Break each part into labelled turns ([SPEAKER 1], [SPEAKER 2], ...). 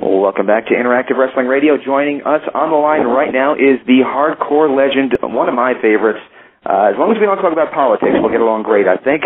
[SPEAKER 1] Well, welcome back to Interactive Wrestling Radio. Joining us on the line right now is the hardcore legend, one of my favorites. As long as we don't talk about politics, we'll get along great, I think.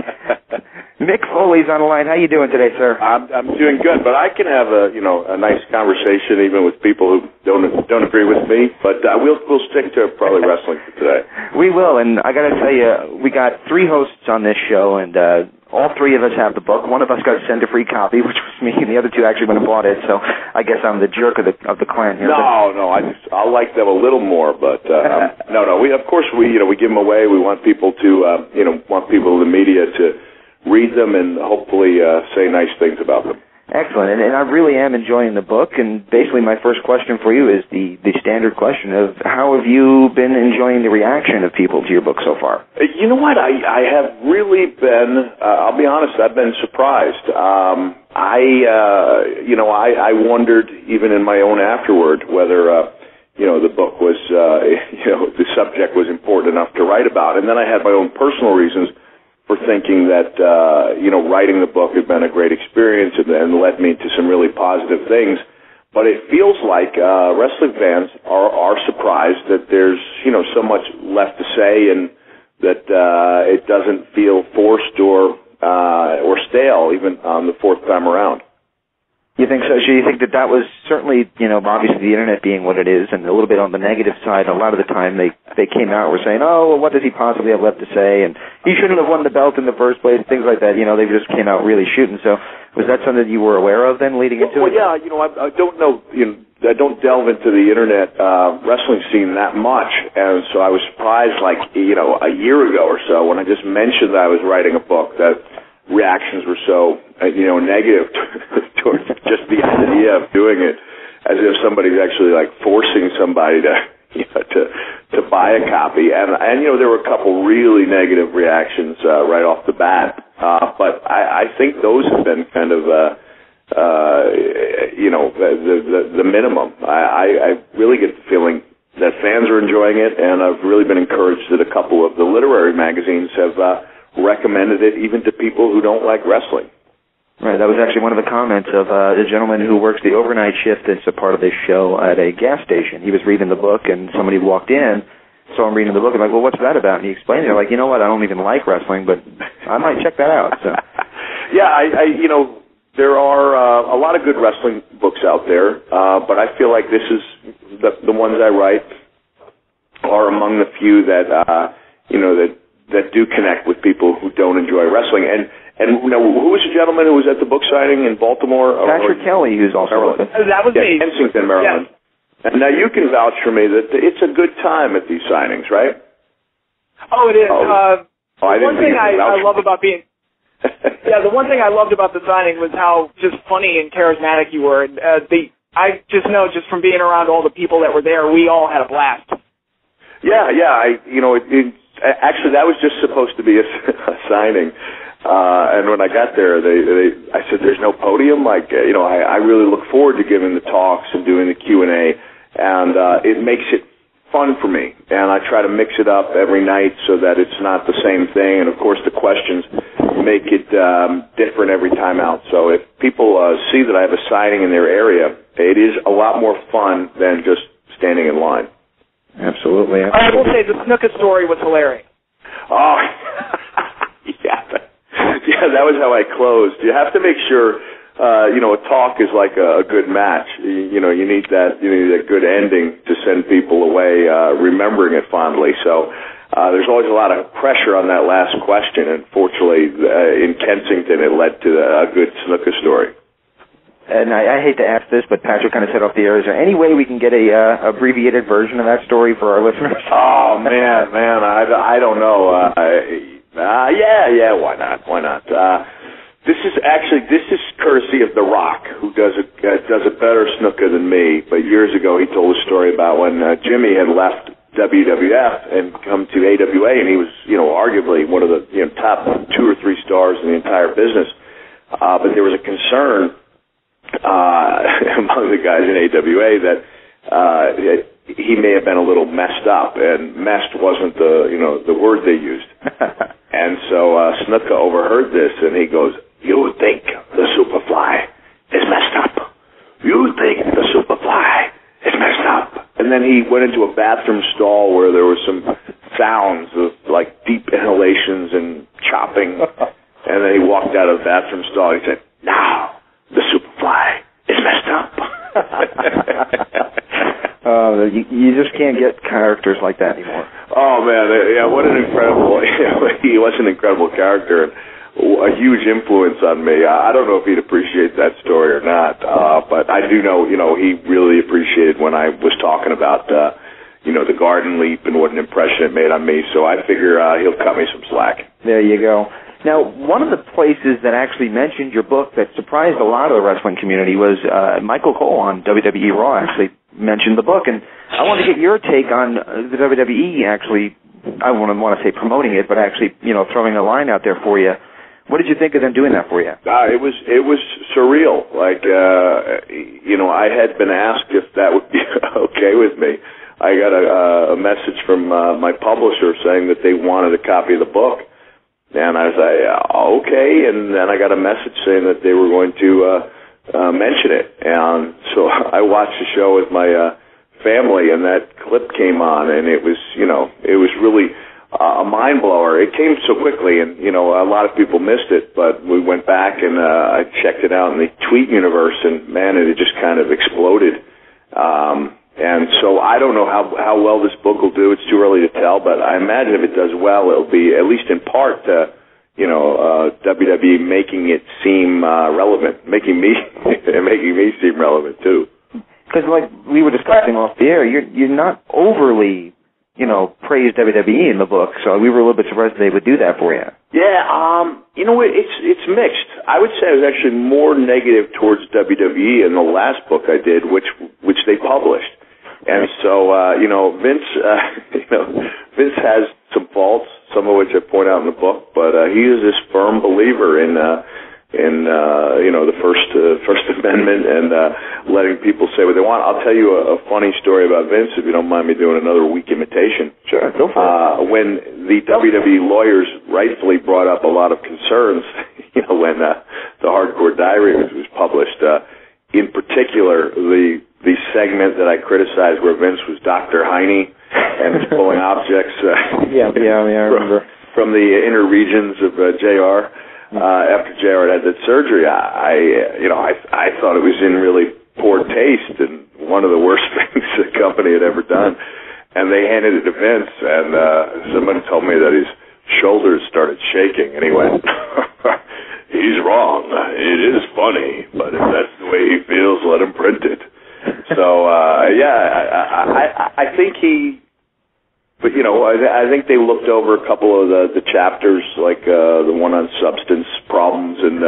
[SPEAKER 1] Mick Foley's on the line. How you doing today, sir?
[SPEAKER 2] I'm doing good, but I can have a nice conversation even with people who don't agree with me. But we'll stick to probably wrestling for today.
[SPEAKER 1] We will, and I got to tell you, we got 3 hosts on this show, and all 3 of us have the book. One of us got sent a free copy, which was me, and the other 2 actually went and bought it. So I guess I'm the jerk of the clan here.
[SPEAKER 2] No, I'll like them a little more, but no. We of course we give them away. We want people to want people in the media to read them and hopefully say nice things about them.
[SPEAKER 1] Excellent, and I really am enjoying the book, and basically my first question for you is the standard question of how have you been enjoying the reaction of people to your book so far?
[SPEAKER 2] You know what, I have really been, I'll be honest, I've been surprised. I wondered even in my own afterward whether, the book was, the subject was important enough to write about, and then I had my own personal reasons for thinking that, writing the book had been a great experience and led me to some really positive things. But it feels like wrestling fans are surprised that there's, so much left to say and that it doesn't feel forced or stale even on the 4th time around.
[SPEAKER 1] You think so? So you think that was certainly, obviously the Internet being what it is, and a little bit on the negative side, a lot of the time they came out and were saying, oh, well, what does he possibly have left to say, and he shouldn't have won the belt in the first place, things like that. They just came out really shooting. So was that something that you were aware of then leading into it?
[SPEAKER 2] Yeah, I don't know, I don't delve into the Internet wrestling scene that much, and so I was surprised, a year ago or so when I just mentioned that I was writing a book, that reactions were so, negative towards just the idea of doing it, as if somebody's actually forcing somebody to buy a copy. And there were a couple really negative reactions right off the bat. But I think those have been kind of, the minimum. I really get the feeling that fans are enjoying it, and I've really been encouraged that a couple of the literary magazines have recommended it even to people who don't like wrestling.
[SPEAKER 1] Right, that was actually one of the comments of the gentleman who works the overnight shift that's a part of this show at a gas station. He was reading the book, and somebody walked in, saw him reading the book, and well, what's that about? And he explained it. They're like, you know what, I don't even like wrestling, but I might check that out. So.
[SPEAKER 2] Yeah, there are a lot of good wrestling books out there, but I feel like this is the ones I write are among the few that that do connect with people who don't enjoy wrestling. And who was the gentleman who was at the book signing in Baltimore?
[SPEAKER 1] Patrick Kelly, who's also
[SPEAKER 2] Maryland.
[SPEAKER 3] That was me.
[SPEAKER 2] Kensington, Maryland. Yeah. And now you can vouch for me that it's a good time at these signings, right?
[SPEAKER 3] Oh, it is. The one thing I love about being... the one thing I loved about the signing was how just funny and charismatic you were. I just know, just from being around all the people that were there, we all had a blast. Yeah.
[SPEAKER 2] Actually, that was just supposed to be a signing. And when I got there, I said, there's no podium. I really look forward to giving the talks and doing the Q&A, and it makes it fun for me. And I try to mix it up every night so that it's not the same thing. And, of course, the questions make it different every time out. So if people see that I have a signing in their area, it is a lot more fun than just standing in line.
[SPEAKER 1] Absolutely.
[SPEAKER 3] I will say the Snuka story was hilarious.
[SPEAKER 2] Oh, yeah, that was how I closed. You have to make sure, a talk is like a good match. You need that good ending to send people away remembering it fondly. So there's always a lot of pressure on that last question, and fortunately in Kensington it led to a good Snuka story.
[SPEAKER 1] And I hate to ask this, but Patrick kind of said off the air, is there any way we can get a abbreviated version of that story for our listeners?
[SPEAKER 2] Oh, man, I don't know. Yeah, why not? This is courtesy of The Rock, who does a better Snuka than me. But years ago, he told a story about when Jimmy had left WWF and come to AWA, and he was, arguably one of the top 2 or 3 stars in the entire business. But there was a concern among the guys in AWA that he may have been a little messed up, and messed wasn't the word they used. And so Snuka overheard this, and he goes, "You think the Superfly is messed up? You think and then he went into a bathroom stall where there were some sounds of like deep inhalations and chopping, and then he walked out of the bathroom stall and he said, "Now the Superfly is messed up."
[SPEAKER 1] You just can't get characters like that anymore.
[SPEAKER 2] Oh man, yeah, what an incredible! He was an incredible character and a huge influence on me. I don't know if he'd appreciate that story or not, but I do know, he really appreciated when I was talking about, the Garden Leap and what an impression it made on me. So I figure he'll cut me some slack.
[SPEAKER 1] There you go. Now, one of the places that actually mentioned your book that surprised a lot of the wrestling community was Michael Cole on WWE Raw actually mentioned the book, and I want to get your take on the WWE actually, I wouldn't want to say promoting it, but actually, throwing a line out there for you. What did you think of them doing that for you?
[SPEAKER 2] It was surreal. Like, I had been asked if that would be okay with me. I got a message from my publisher saying that they wanted a copy of the book. And I was like, okay. And then I got a message saying that they were going to mention it. And so I watched the show with my family, and that clip came on, and it was really a mind blower. It came so quickly, and a lot of people missed it. But we went back and I checked it out in the tweet universe, and man, it just kind of exploded. And so I don't know how well this book will do. It's too early to tell, but I imagine if it does well, it'll be at least in part, WWE making it seem relevant, making me seem relevant too.
[SPEAKER 1] Because like we were discussing off the air, you're not overly, praised WWE in the book, so we were a little bit surprised they would do that for you.
[SPEAKER 2] Yeah, it's mixed. I would say I was actually more negative towards WWE in the last book I did, which they published. And so, Vince has some faults, some of which I point out in the book, but he is this firm believer in the First Amendment and letting people say what they want. I'll tell you a funny story about Vince, if you don't mind me doing another weak imitation.
[SPEAKER 1] Sure, go for it.
[SPEAKER 2] When the WWE lawyers rightfully brought up a lot of concerns, when the Hardcore Diary was published, in particular, the segment that I criticized where Vince was Dr. Heine and was pulling objects
[SPEAKER 1] I remember.
[SPEAKER 2] from the inner regions of JR. After JR had that surgery, I thought it was in really poor taste and one of the worst things the company had ever done. And they handed it to Vince, and somebody told me that his shoulders started shaking, and he went, "He's wrong. It is funny, but if that's the way he feels, let him print it." So, I think But, I think they looked over a couple of the chapters, like the one on substance problems and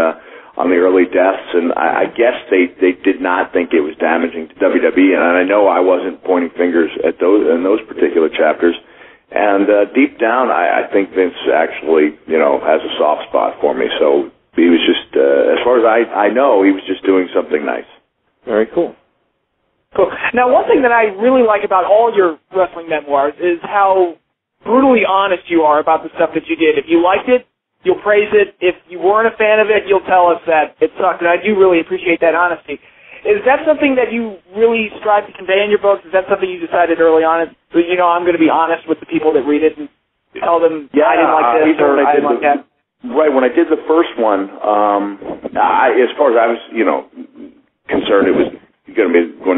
[SPEAKER 2] on the early deaths, and I guess they did not think it was damaging to WWE, and I know I wasn't pointing fingers at those particular chapters. And deep down, I think Vince actually, has a soft spot for me. So he was just, as far as I know, he was just doing something nice.
[SPEAKER 1] Very cool.
[SPEAKER 3] Cool. Now, one thing that I really like about all your wrestling memoirs is how brutally honest you are about the stuff that you did. If you liked it, you'll praise it. If you weren't a fan of it, you'll tell us that it sucked. And I do really appreciate that honesty. Is that something that you really strive to convey in your books? Is that something you decided early on? I'm going to be honest with the people that read it and tell them, I didn't like this or I didn't like that.
[SPEAKER 2] Right. When I did the first one, as far as I was, concerned, it was going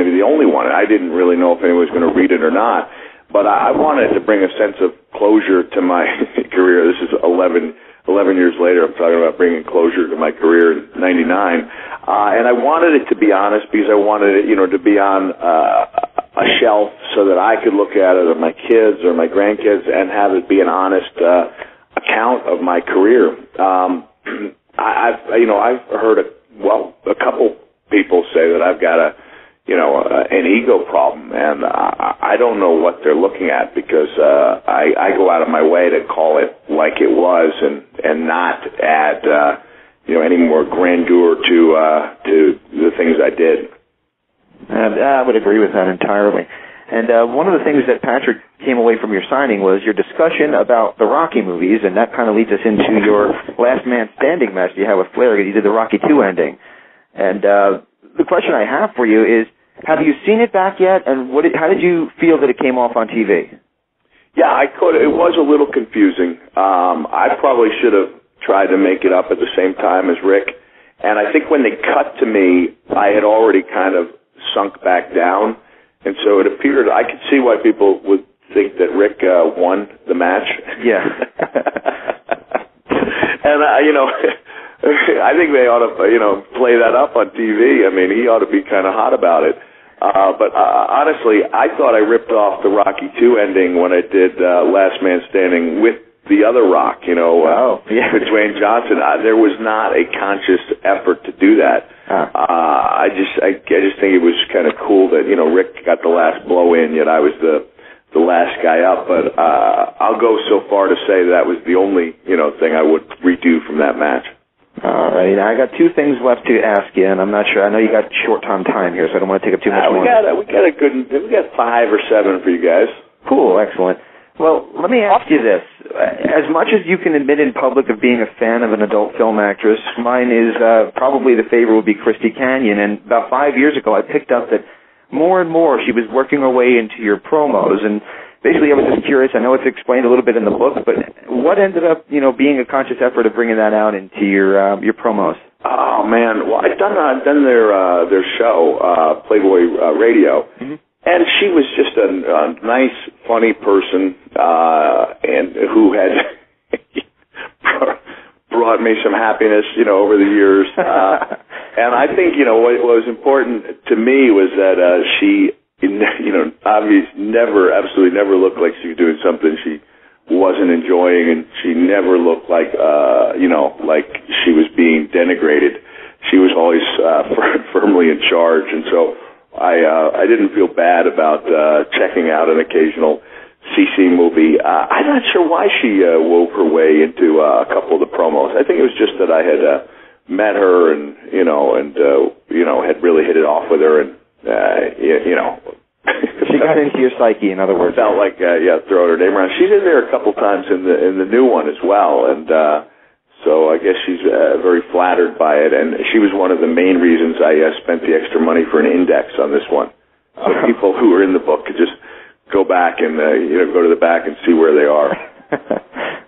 [SPEAKER 2] to be the only one. I didn't really know if anyone was going to read it or not, but I wanted to bring a sense of closure to my career. This is 11 years later. I'm talking about bringing closure to my career in '99, and I wanted it to be honest because I wanted it, to be on a shelf so that I could look at it, or my kids or my grandkids, and have it be an honest account of my career. I've heard a couple people say that I've got an ego problem, and I don't know what they're looking at because I go out of my way to call it like it was and not add any more grandeur to the things I did.
[SPEAKER 1] I would agree with that entirely. And one of the things that Patrick came away from your signing was your discussion about the Rocky movies, and that kind of leads us into your Last Man Standing match you had with Flair. You did the Rocky II ending. And the question I have for you is, Have you seen it back yet? And how did you feel that it came off on TV?
[SPEAKER 2] Yeah, I could. It was a little confusing. I probably should have tried to make it up at the same time as Rick. And I think when they cut to me, I had already kind of sunk back down. And so it appeared, I could see why people would think that Rick won the match.
[SPEAKER 1] Yeah.
[SPEAKER 2] And, I think they ought to, play that up on TV. I mean, he ought to be kind of hot about it. But honestly, I thought I ripped off the Rocky II ending when I did Last Man Standing with the other Rock, with Dwayne Johnson. There was not a conscious effort to do that. I just think it was kind of cool that, Rick got the last blow in, yet I was the last guy up. But I'll go so far to say that was the only, thing I would redo from that match.
[SPEAKER 1] All right, I got two things left to ask you, and I'm not sure. I know you got short on time here, so I don't want to take up too much more. We got 5
[SPEAKER 2] or 7 for you guys.
[SPEAKER 1] Cool, excellent. Well, let me ask you this. As much as you can admit in public of being a fan of an adult film actress, mine is probably the favorite would be Christy Canyon, and about 5 years ago I picked up that more and more she was working her way into your promos, and basically I was just curious. I know it's explained a little bit in the book, but what ended up, being a conscious effort of bringing that out into your promos?
[SPEAKER 2] Oh man, well I've done their show, Playboy Radio, and she was just a nice, funny person, and who had brought me some happiness, over the years. And I think what was important to me was that she. Absolutely never looked like she was doing something she wasn't enjoying, and she never looked like, like she was being denigrated. She was always firmly in charge, and so I didn't feel bad about checking out an occasional CC movie. I'm not sure why she wove her way into a couple of the promos. I think it was just that I had met her and had really hit it off with her, and
[SPEAKER 1] she got into your psyche, in other words.
[SPEAKER 2] Felt like throwing her name around. She's in there a couple times in the new one as well, and so I guess she's very flattered by it. And she was one of the main reasons I spent the extra money for an index on this one, so people who are in the book could just go back and go to the back and see where they are.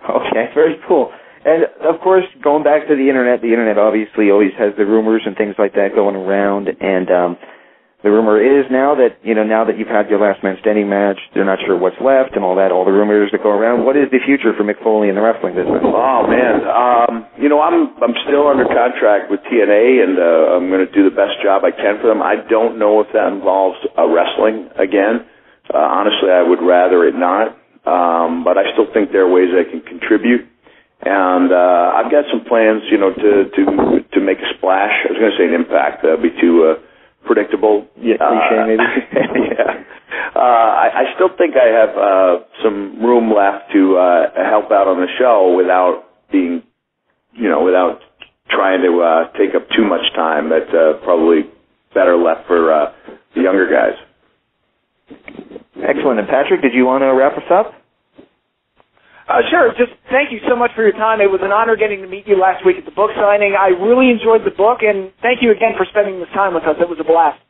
[SPEAKER 1] Okay, very cool. And, of course, going back to the Internet obviously always has the rumors and things like that going around, and the rumor is now that you've had your Last Man Standing match, they're not sure what's left and all that, all the rumors that go around. What is the future for Mick Foley in the wrestling business?
[SPEAKER 2] Oh, man. I'm still under contract with TNA, and I'm going to do the best job I can for them. I don't know if that involves wrestling again. Honestly, I would rather it not, but I still think there are ways I can contribute. And I've got some plans, to make a splash. I was going to say an impact. That would be too predictable.
[SPEAKER 1] Yeah, cliche maybe.
[SPEAKER 2] Yeah. I still think I have some room left to help out on the show without being, without trying to take up too much time. That's probably better left for the younger guys.
[SPEAKER 1] Excellent. And Patrick, did you want to wrap us up?
[SPEAKER 3] Sure. Just thank you so much for your time. It was an honor getting to meet you last week at the book signing. I really enjoyed the book, and thank you again for spending this time with us. It was a blast.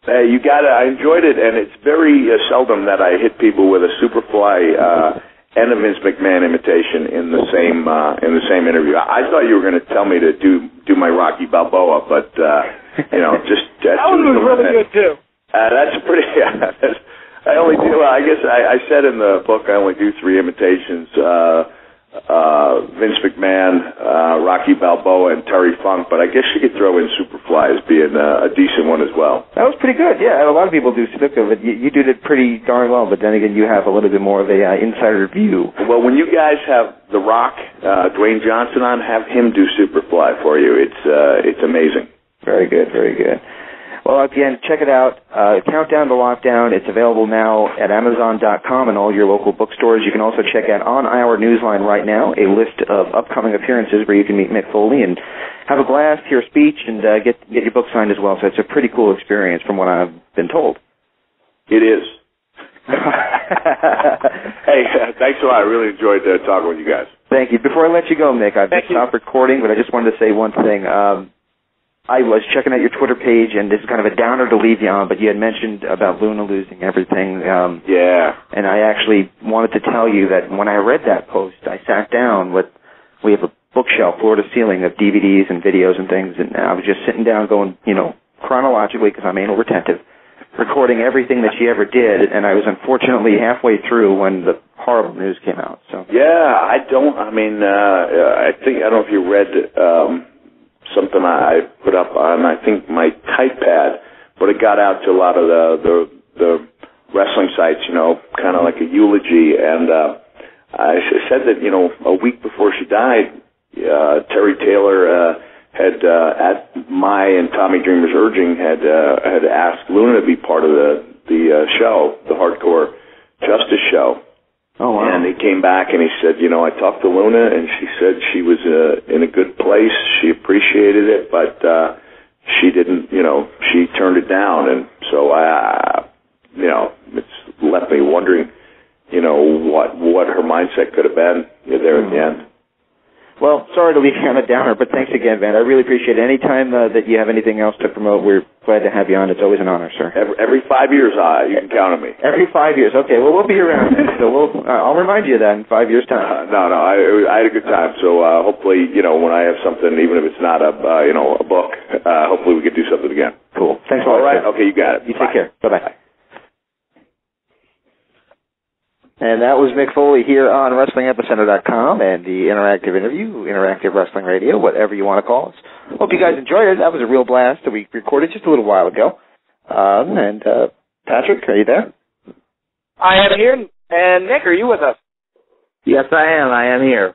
[SPEAKER 2] You got it. I enjoyed it, and it's very seldom that I hit people with a Superfly and a Vince McMahon imitation in the same interview. I thought you were going to tell me to do my Rocky Balboa, but just
[SPEAKER 3] that one was really good too.
[SPEAKER 2] That's pretty. I only do. I guess I said in the book I only do 3 imitations: Vince McMahon, Rocky Balboa, and Terry Funk. But I guess you could throw in Superfly as being a decent one as well.
[SPEAKER 1] That was pretty good. Yeah, a lot of people do Snuka, but you did it pretty darn well. But then again, you have a little bit more of a insider view.
[SPEAKER 2] Well, when you guys have The Rock, Dwayne Johnson on, have him do Superfly for you. It's amazing.
[SPEAKER 1] Very good. Very good. Well, again, check it out. Countdown to Lockdown. It's available now at Amazon.com and all your local bookstores. You can also check out on our newsline right now a list of upcoming appearances where you can meet Mick Foley and have a blast, hear a speech, and get your book signed as well. So it's a pretty cool experience from what I've been told.
[SPEAKER 2] It is. Hey, thanks a lot. I really enjoyed talking with you guys.
[SPEAKER 1] Thank you. Before I let you go, Mick, I've just stopped recording, but I just wanted to say one thing. I was checking out your Twitter page, and this is kind of a downer to leave you on, but you had mentioned about Luna losing everything.
[SPEAKER 2] Yeah.
[SPEAKER 1] And I actually wanted to tell you that when I read that post, I sat down we have a bookshelf, floor to ceiling, of DVDs and videos and things, and I was just sitting down going, chronologically, because I'm anal retentive, recording everything that she ever did, and I was unfortunately halfway through when the horrible news came out. So. Yeah,
[SPEAKER 2] I don't know if you read something I put up on, I think, my Typepad, but it got out to a lot of the wrestling sites, kind of like a eulogy, and I said that, a week before she died, Terry Taylor had, at my and Tommy Dreamer's urging, had asked Luna to be part of the show, the Hardcore Justice show.
[SPEAKER 1] Oh, wow.
[SPEAKER 2] And he came back and he said, I talked to Luna, and she said she was in a good place. She appreciated it, but she didn't, she turned it down. And so, it's left me wondering, what her mindset could have been there at the end.
[SPEAKER 1] Well, sorry to leave you on a downer, but thanks again, Van. I really appreciate it. Anytime that you have anything else to promote, we're glad to have you on. It's always an honor, sir.
[SPEAKER 2] Every 5 years, you can count on me.
[SPEAKER 1] Every 5 years. Okay, well, we'll be around then. So I'll remind you of that in 5 years' time.
[SPEAKER 2] No, I had a good time. So hopefully, when I have something, even if it's not a book, hopefully we can do something again.
[SPEAKER 1] Cool. Thanks a lot.
[SPEAKER 2] All right. Okay, you got it.
[SPEAKER 1] You take care. Bye-bye. And that was Mick Foley here on WrestlingEpicenter.com and the interactive interview, interactive wrestling radio, whatever you want to call us. Hope you guys enjoyed it. That was a real blast that we recorded just a little while ago. And Patrick, are you there?
[SPEAKER 3] I am here. And Nick, are you with us?
[SPEAKER 4] Yes, I am. I am here.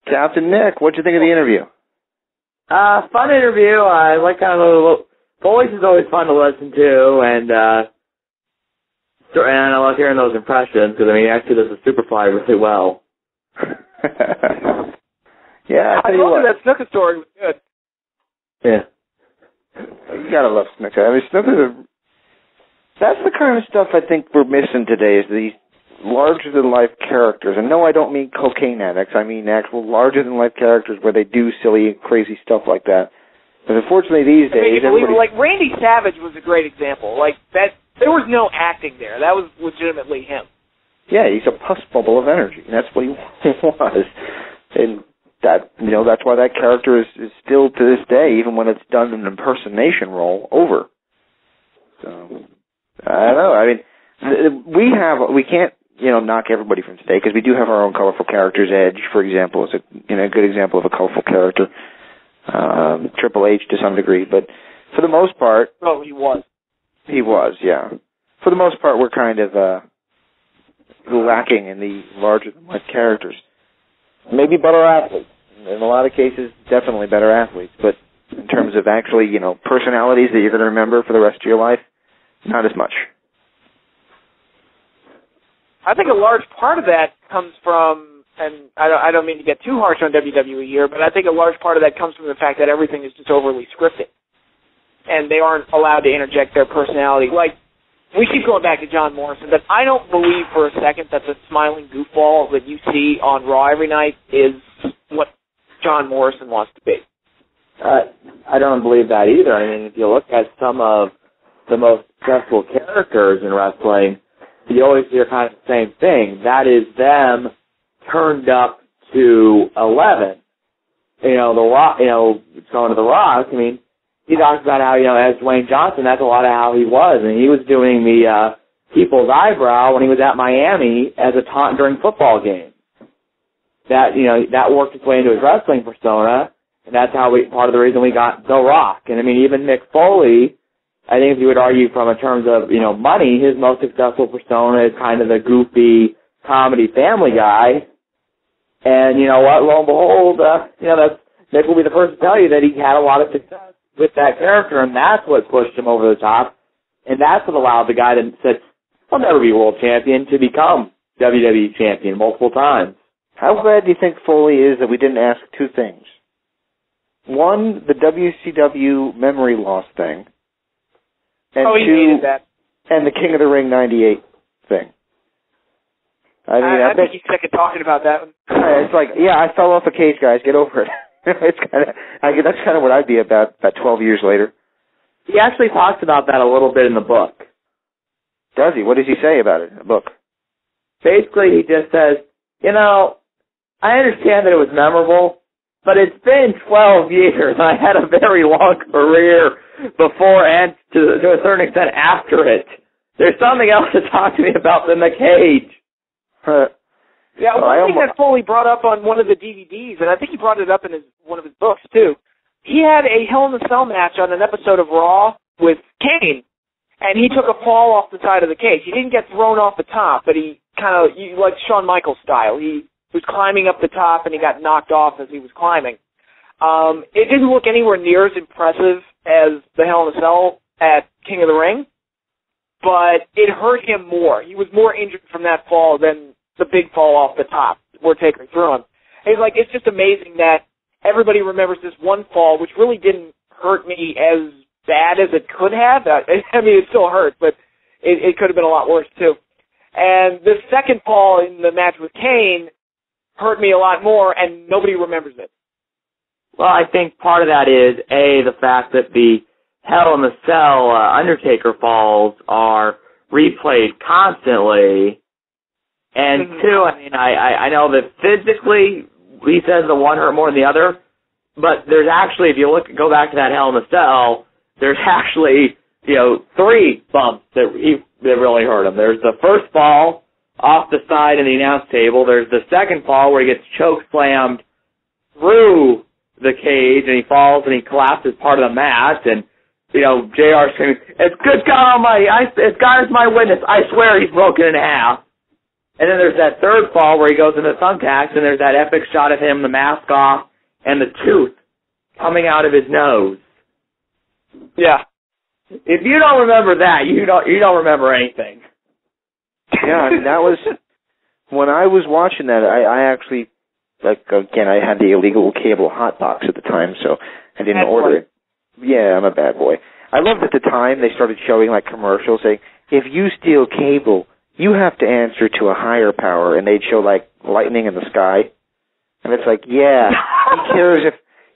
[SPEAKER 1] Captain Nick, what'd you think of the interview?
[SPEAKER 4] Fun interview. I like kind of Foley's is always fun to listen to, and I love hearing those impressions because, he actually does the Superfly really well.
[SPEAKER 1] Yeah,
[SPEAKER 3] I told you that Snuka story was good.
[SPEAKER 4] Yeah.
[SPEAKER 1] You gotta love Snuka. Snuka, that's the kind of stuff I think we're missing today, is these larger-than-life characters. And no, I don't mean cocaine addicts. I mean actual larger-than-life characters where they do silly, crazy stuff like that. But unfortunately these days...
[SPEAKER 3] Like Randy Savage was a great example. Like, that... There was no acting there. That was legitimately him.
[SPEAKER 1] Yeah, he's a pus bubble of energy. That's what he was. And that's why that character is still, to this day, even when it's done in an impersonation role, over. So, I don't know. We can't, knock everybody from today, because we do have our own colorful characters. Edge, for example, is a good example of a colorful character. Triple H to some degree, but for the most part...
[SPEAKER 3] Oh, he was.
[SPEAKER 1] He was, yeah. For the most part, we're kind of lacking in the larger-than-life characters. Maybe better athletes. In a lot of cases, definitely better athletes. But in terms of actually, personalities that you're going to remember for the rest of your life, not as much.
[SPEAKER 3] I think a large part of that comes from, and I don't mean to get too harsh on WWE here, but I think a large part of that comes from the fact that everything is just overly scripted. And they aren't allowed to interject their personality. Like, we keep going back to John Morrison, but I don't believe for a second that the smiling goofball that you see on Raw every night is what John Morrison wants to be.
[SPEAKER 4] I don't believe that either. If you look at some of the most successful characters in wrestling, you always hear kind of the same thing. That is them turned up to 11. The Rock, going to The Rock, he talks about how, as Dwayne Johnson, that's a lot of how he was. And he was doing the people's eyebrow when he was at Miami as a taunt during football games. That, that worked its way into his wrestling persona, and that's how part of the reason we got The Rock. And, even Mick Foley, I think if you would argue from in terms of, money, his most successful persona is kind of the goofy comedy family guy. And, you know what, lo and behold, Mick will be the first to tell you that he had a lot of success with that character, and that's what pushed him over the top, and that's what allowed the guy that said, I'll never be world champion, to become WWE champion multiple times.
[SPEAKER 1] How glad do you think Foley is that we didn't ask two things? One, the WCW memory loss thing, and
[SPEAKER 3] he needed that.
[SPEAKER 1] And the King of the Ring 98 thing.
[SPEAKER 3] I think he's sick of talking about that one.
[SPEAKER 1] It's like, I fell off a cage, guys. Get over it. It's that's kind of what I'd be about 12 years later.
[SPEAKER 4] He actually talks about that a little bit in the book.
[SPEAKER 1] Does he? What does he say about it in the book?
[SPEAKER 4] Basically, he just says, I understand that it was memorable, but it's been 12 years, and I had a very long career before and to a certain extent after it. There's something else to talk to me about than the cage.
[SPEAKER 3] Yeah, one thing that Foley brought up on one of the DVDs, and I think he brought it up in one of his books, too. He had a Hell in a Cell match on an episode of Raw with Kane, and he took a fall off the side of the cage. He didn't get thrown off the top, but he kind of, like Shawn Michaels style. He was climbing up the top, and he got knocked off as he was climbing. It didn't look anywhere near as impressive as the Hell in a Cell at King of the Ring, but it hurt him more. He was more injured from that fall than the big fall off the top where Taker threw him. And he's like, it's just amazing that everybody remembers this one fall, which really didn't hurt me as bad as it could have. I mean, it still hurt, but it could have been a lot worse, too. And the second fall in the match with Kane hurt me a lot more, and nobody remembers it.
[SPEAKER 4] Well, I think part of that is, A, the fact that the Hell in the Cell Undertaker falls are replayed constantly, and two, I mean, I know that physically he says the one hurt more than the other, but there's actually, if you go back to that Hell in the Cell, there's actually, 3 bumps that really hurt him. There's the first fall off the side in the announce table. There's the second fall where he gets choke slammed through the cage and he falls and he collapses part of the match, and JR screaming, "It's good God Almighty! It's God is my witness! I swear he's broken in half." And then there's that third fall where he goes into thumbtacks, and there's that epic shot of him, the mask off, and the tooth coming out of his nose.
[SPEAKER 3] Yeah.
[SPEAKER 4] If you don't remember that, you don't remember anything.
[SPEAKER 1] Yeah, I mean, that was when I was watching that. I actually, again, I had the illegal cable hot box at the time, so I didn't order it. Yeah, I'm a bad boy. I loved at the time they started showing commercials saying, if you steal cable, you have to answer to a higher power, and they'd show lightning in the sky, and it's like, yeah,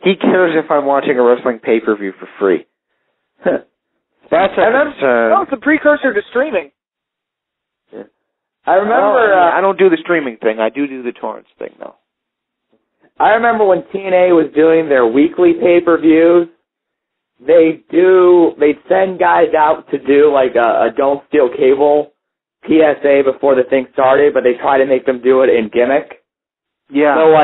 [SPEAKER 1] he cares if I'm watching a wrestling pay-per-view for free. That's
[SPEAKER 3] it's a precursor to streaming.
[SPEAKER 4] Yeah. I remember.
[SPEAKER 1] I don't do the streaming thing. I do the torrents thing, though.
[SPEAKER 4] I remember when TNA was doing their weekly pay-per-views. They'd send guys out to do a don't steal cable PSA before the thing started, but they try to make them do it in gimmick.
[SPEAKER 1] Yeah.
[SPEAKER 4] So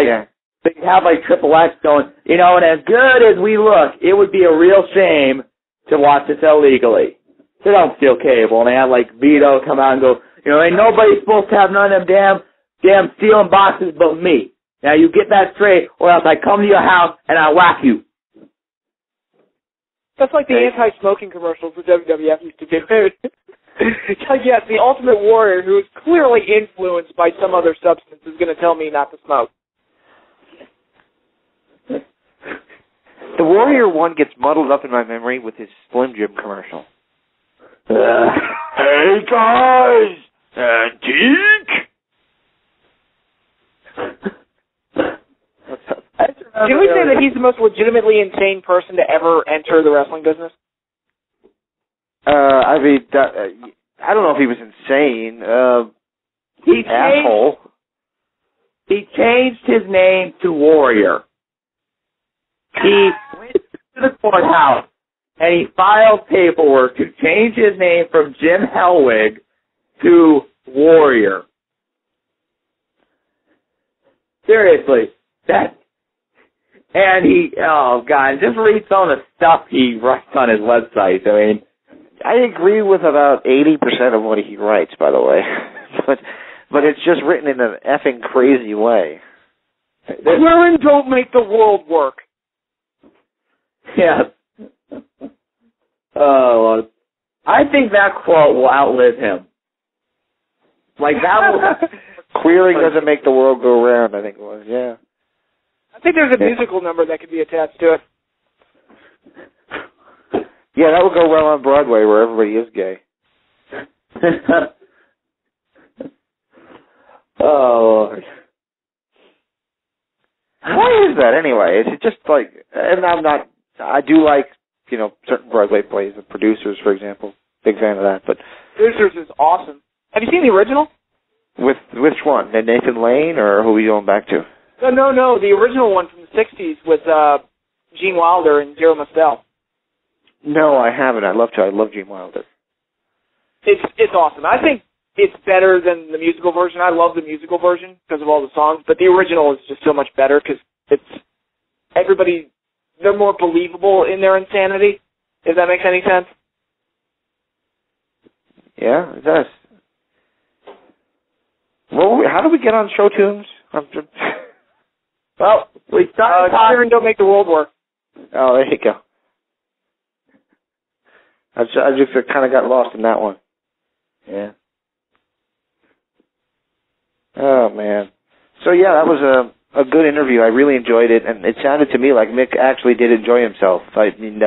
[SPEAKER 4] they'd have Triple X going, and as good as we look, it would be a real shame to watch this illegally. So don't steal cable. And they had Vito come out and go, ain't nobody supposed to have none of them damn stealing boxes but me. Now you get that straight, or else I come to your house and I whack you.
[SPEAKER 3] That's like the anti-smoking commercials that WWF used to do. Yes, the Ultimate Warrior, who is clearly influenced by some other substance, is going to tell me not to smoke.
[SPEAKER 1] The Warrior one gets muddled up in my memory with his Slim Jim commercial. Hey guys, Antique.
[SPEAKER 3] Can we say that he's the most legitimately insane person to ever enter the wrestling business?
[SPEAKER 1] I mean, I don't know if he was insane. Asshole.
[SPEAKER 4] He changed his name to Warrior. He went to the courthouse and he filed paperwork to change his name from Jim Hellwig to Warrior. Seriously, and he, oh God, just read some of the stuff he writes on his website. I mean,
[SPEAKER 1] I agree with about 80% of what he writes, by the way, but it's just written in an effing crazy way.
[SPEAKER 3] Women don't make the world work.
[SPEAKER 4] Yeah. Oh, I think that quote will outlive him. That will.
[SPEAKER 1] Queering doesn't make the world go round, I think it was, yeah.
[SPEAKER 3] I think there's a musical number that could be attached to it.
[SPEAKER 1] Yeah, that would go well on Broadway where everybody is gay.
[SPEAKER 4] Oh, Lord.
[SPEAKER 1] Why is that anyway? Is it just like, and I do like, certain Broadway plays, The Producers, for example. Big fan of that, but.
[SPEAKER 3] Producers is awesome. Have you seen the original?
[SPEAKER 1] With which one? Nathan Lane, or who are you going back to?
[SPEAKER 3] No, the original one from the 60s with Gene Wilder and Zero Mostel.
[SPEAKER 1] No, I haven't. I'd love to. I love Gene Wilder.
[SPEAKER 3] It's awesome. I think it's better than the musical version. I love the musical version because of all the songs, but the original is just so much better because they're more believable in their insanity, if that makes any sense. Yeah, it does.
[SPEAKER 1] Well, how do we get on show tunes?
[SPEAKER 3] Well, we started talking and Don't Make the World Work.
[SPEAKER 1] Oh, there you go. I just kind of got lost in that one.
[SPEAKER 4] Yeah.
[SPEAKER 1] Oh, man. So, yeah, that was a good interview. I really enjoyed it, and it sounded to me like Mick actually did enjoy himself. I mean,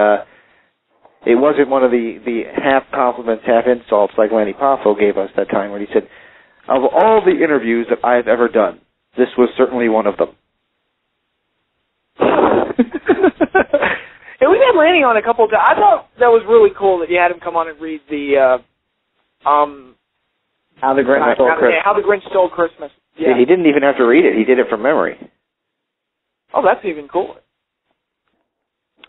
[SPEAKER 1] it wasn't one of the half compliments, half insults like Lanny Poffo gave us that time, where he said, of all the interviews that I've ever done, this was certainly one of them.
[SPEAKER 3] Yeah, we've had Lanny on a couple of times. I thought that was really cool that you had him come on and read the
[SPEAKER 4] How the Grinch Stole Christmas.
[SPEAKER 3] How the Grinch Stole Christmas. Yeah.
[SPEAKER 1] See, he didn't even have to read it. He did it from memory.
[SPEAKER 3] Oh, that's even cooler.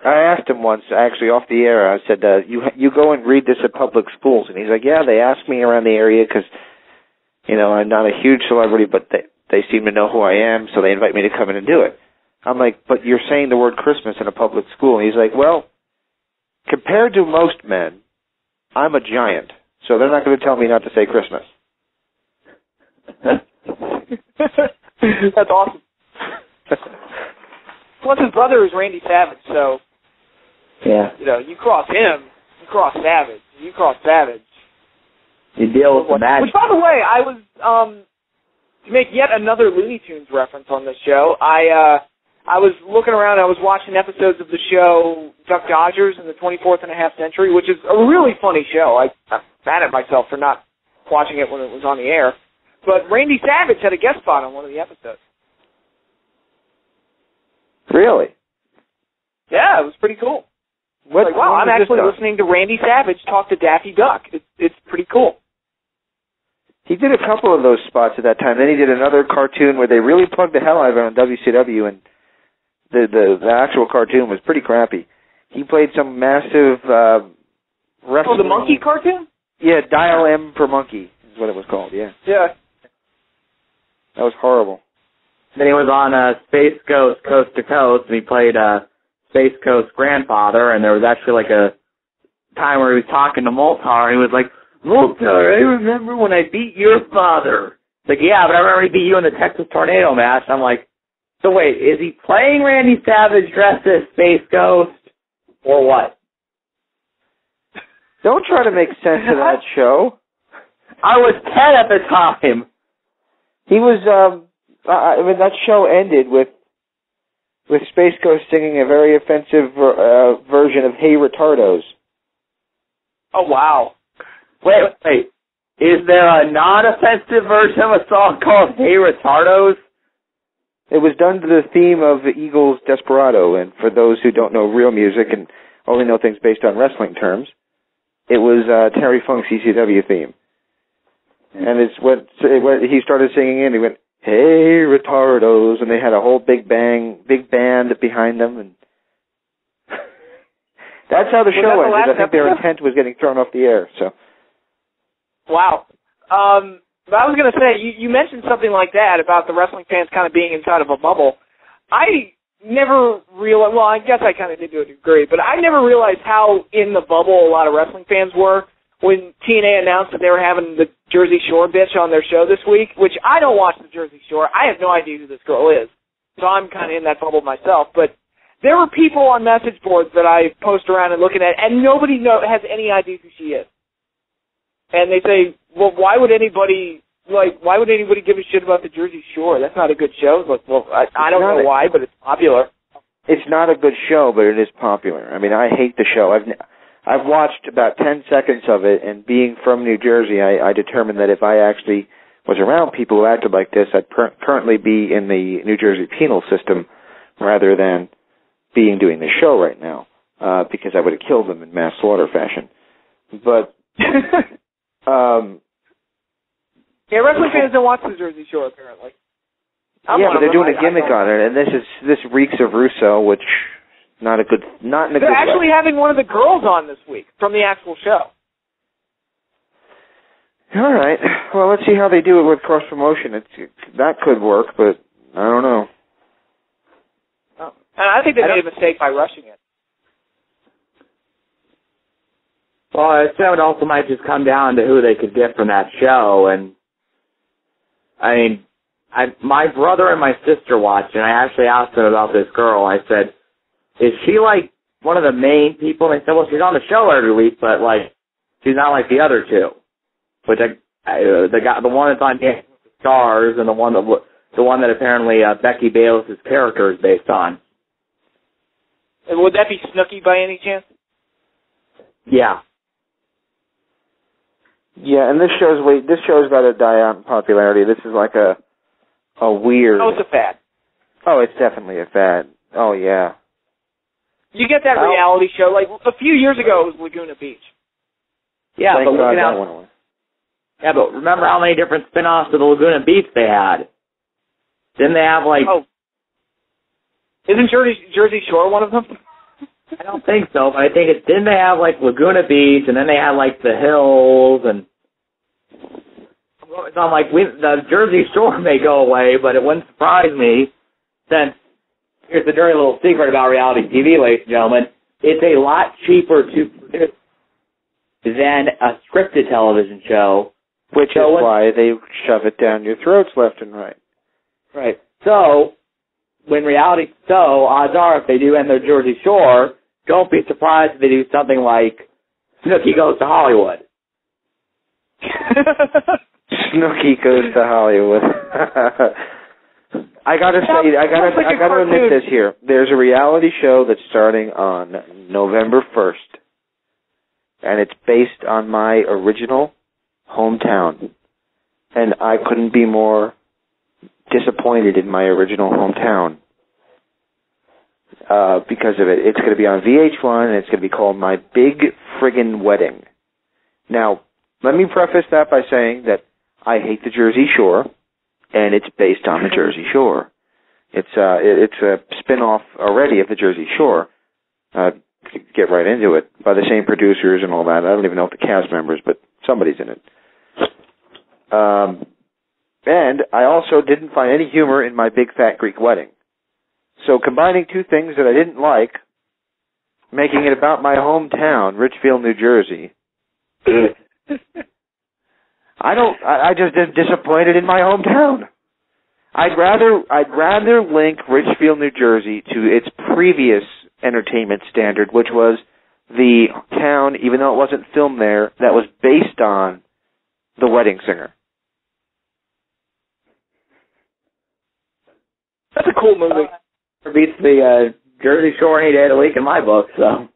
[SPEAKER 1] I asked him once, actually, off the air, I said, you go and read this at public schools. And he's like, yeah, they asked me around the area because, I'm not a huge celebrity, but they seem to know who I am, so they invite me to come in and do it. I'm like, but you're saying the word Christmas in a public school. And he's like, well, compared to most men, I'm a giant, so they're not going to tell me not to say Christmas.
[SPEAKER 3] That's awesome. Plus, his brother is Randy Savage, so
[SPEAKER 4] yeah,
[SPEAKER 3] you cross him, you cross Savage. You cross Savage,
[SPEAKER 4] you deal with the magic.
[SPEAKER 3] Which, by the way, I was to make yet another Looney Tunes reference on this show. I was looking around. I was watching episodes of the show Duck Dodgers in the 24th and a half century, which is a really funny show. I'm mad at myself for not watching it when it was on the air. But Randy Savage had a guest spot on one of the episodes.
[SPEAKER 1] Really?
[SPEAKER 3] Yeah, it was pretty cool. Wow, I'm actually listening to Randy Savage talk to Daffy Duck. It's pretty cool.
[SPEAKER 1] He did a couple of those spots at that time. Then he did another cartoon where they really plugged the hell out of it on WCW, and the actual cartoon was pretty crappy. He played some massive wrestling...
[SPEAKER 3] Oh, the monkey cartoon?
[SPEAKER 1] Yeah, Dial M for Monkey is what it was called, yeah.
[SPEAKER 3] Yeah.
[SPEAKER 1] That was horrible.
[SPEAKER 4] Then he was on Space Ghost Coast to Coast, and he played Space Coast grandfather, and there was actually like a time where he was talking to Moltar, and he was like, Moltar, I remember when I beat your father. It's like, yeah, but I remember he beat you in the Texas Tornado match. I'm like, so wait, is he playing Randy Savage dressed as Space Ghost, or what?
[SPEAKER 1] Don't try to make sense of that show.
[SPEAKER 4] I was 10 at the time.
[SPEAKER 1] He was, that show ended with Space Ghost singing a very offensive version of Hey Retardos.
[SPEAKER 3] Oh, wow.
[SPEAKER 4] Wait. Is there a non-offensive version of a song called Hey Retardos?
[SPEAKER 1] It was done to the theme of the Eagles' Desperado, and for those who don't know real music and only know things based on wrestling terms, it was Terry Funk's ECW theme. And it's what he started singing in. He went, "Hey Retardos," and they had a whole big band behind them, and that's how the show ended. I think their intent was getting thrown off the air. So,
[SPEAKER 3] wow. But I was going to say, you mentioned something like that about the wrestling fans kind of being inside of a bubble. I never realized. Well, I guess I kind of did to a degree, but I never realized how in the bubble a lot of wrestling fans were when TNA announced that they were having the Jersey Shore bitch on their show this week, which I don't watch the Jersey Shore. I have no idea who this girl is, so I'm kind of in that bubble myself. But there were people on message boards that I post around and looking at, and nobody has any idea who she is. And they say, well, why would anybody give a shit about the Jersey Shore? That's not a good show. Like, well, I don't know why, but it's popular.
[SPEAKER 1] It's not a good show, but it is popular. I mean, I hate the show. I've watched about 10 seconds of it, and being from New Jersey, I determined that if I actually was around people who acted like this, I'd currently be in the New Jersey penal system rather than doing the show right now, because I would have killed them in mass slaughter fashion. But
[SPEAKER 3] yeah, wrestling fans don't watch the Jersey Shore apparently.
[SPEAKER 1] But they're doing a gimmick on it, and this reeks of Russo, which not in a good way.
[SPEAKER 3] They're actually having one of the girls on this week from the actual show.
[SPEAKER 1] All right. Well, let's see how they do it with cross promotion. That could work, but I don't know.
[SPEAKER 3] And I think they made a mistake by rushing it.
[SPEAKER 4] Well, it also might just come down to who they could get from that show. And I mean, my brother and my sister watched, and I actually asked them about this girl. I said, "Is she like one of the main people?" And they said, "Well, she's on the show every week, but like, she's not like the other two." Which the one that's on Dancing with the Stars, and the one that apparently Becky Bayless's character is based on.
[SPEAKER 3] And would that be Snooki by any chance?
[SPEAKER 4] Yeah.
[SPEAKER 1] Yeah, and this show's got to die out in popularity. This is like a weird.
[SPEAKER 3] Oh, it's a fad.
[SPEAKER 1] Oh, it's definitely a fad. Oh yeah.
[SPEAKER 3] You get that reality show like a few years ago. It was Laguna Beach.
[SPEAKER 4] Yeah,
[SPEAKER 1] Thank
[SPEAKER 4] but
[SPEAKER 1] God
[SPEAKER 4] look
[SPEAKER 1] that
[SPEAKER 4] at
[SPEAKER 1] went away.
[SPEAKER 4] Yeah, but remember how many different spin-offs of the Laguna Beach they had? Didn't they have, like...
[SPEAKER 3] Oh. Isn't Jersey Shore one of them?
[SPEAKER 4] I don't think so, but I think didn't they have, like, Laguna Beach, and then they had, like, the Hills, and... So I'm like, the Jersey Shore may go away, but it wouldn't surprise me, since, here's the dirty little secret about reality TV, ladies and gentlemen, it's a lot cheaper to produce than a scripted television show.
[SPEAKER 1] Which is why they shove it down your throats left and right.
[SPEAKER 4] Right. So, odds are if they do end their Jersey Shore, don't be surprised if they do something like Snooki Goes to Hollywood.
[SPEAKER 1] Snooki Goes to Hollywood. I gotta admit this here. There's a reality show that's starting on November 1st, and it's based on my original hometown, and I couldn't be more disappointed in my original hometown because of it. It's going to be on VH1, and it's going to be called My Big Friggin' Wedding. Now, let me preface that by saying that I hate the Jersey Shore, and it's based on the Jersey Shore. It's a spin-off already of the Jersey Shore. Get right into it, by the same producers and all that. I don't even know the cast members, but somebody's in it. And I also didn't find any humor in My Big Fat Greek Wedding. So combining two things that I didn't like, making it about my hometown, Richfield, New Jersey. I just disappointed in my hometown. I'd rather link Richfield, New Jersey to its previous entertainment standard, which was the town, even though it wasn't filmed there, that was based on The Wedding Singer.
[SPEAKER 3] That's a cool movie.
[SPEAKER 4] It beats the Jersey Shore any day of the week in my book, so.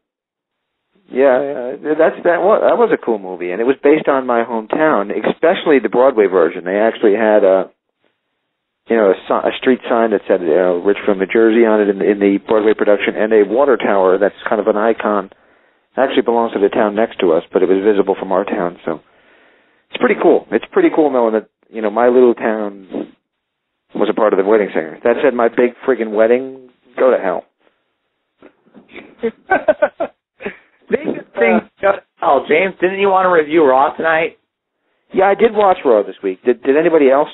[SPEAKER 1] Yeah, that was a cool movie, and it was based on my hometown, especially the Broadway version. They actually had a street sign that said Richfield, New Jersey on it in the Broadway production, and a water tower that's kind of an icon. It actually belongs to the town next to us, but it was visible from our town, so it's pretty cool. It's pretty cool knowing that, my little town was a part of The Wedding Singer. That said, My Big Friggin' Wedding, go to hell.
[SPEAKER 4] James, didn't you want to review Raw tonight?
[SPEAKER 1] Yeah, I did watch Raw this week. Did anybody else?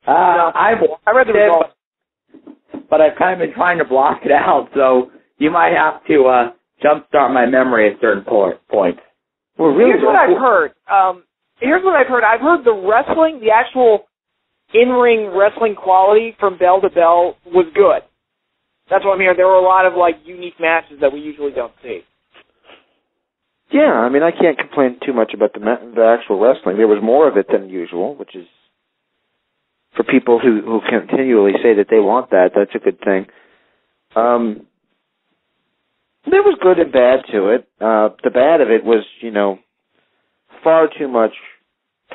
[SPEAKER 4] I read the results, but I've kind of been trying to block it out, so you might have to jumpstart my memory at certain points.
[SPEAKER 1] Well, really,
[SPEAKER 3] here's what I've heard. I've heard the wrestling, the actual in-ring wrestling quality from bell to bell was good. That's what I'm hearing. There were a lot of unique matches that we usually don't see.
[SPEAKER 1] Yeah, I mean, I can't complain too much about the actual wrestling. There was more of it than usual, which is, for people who continually say that they want that, that's a good thing. There was good and bad to it. The bad of it was, far too much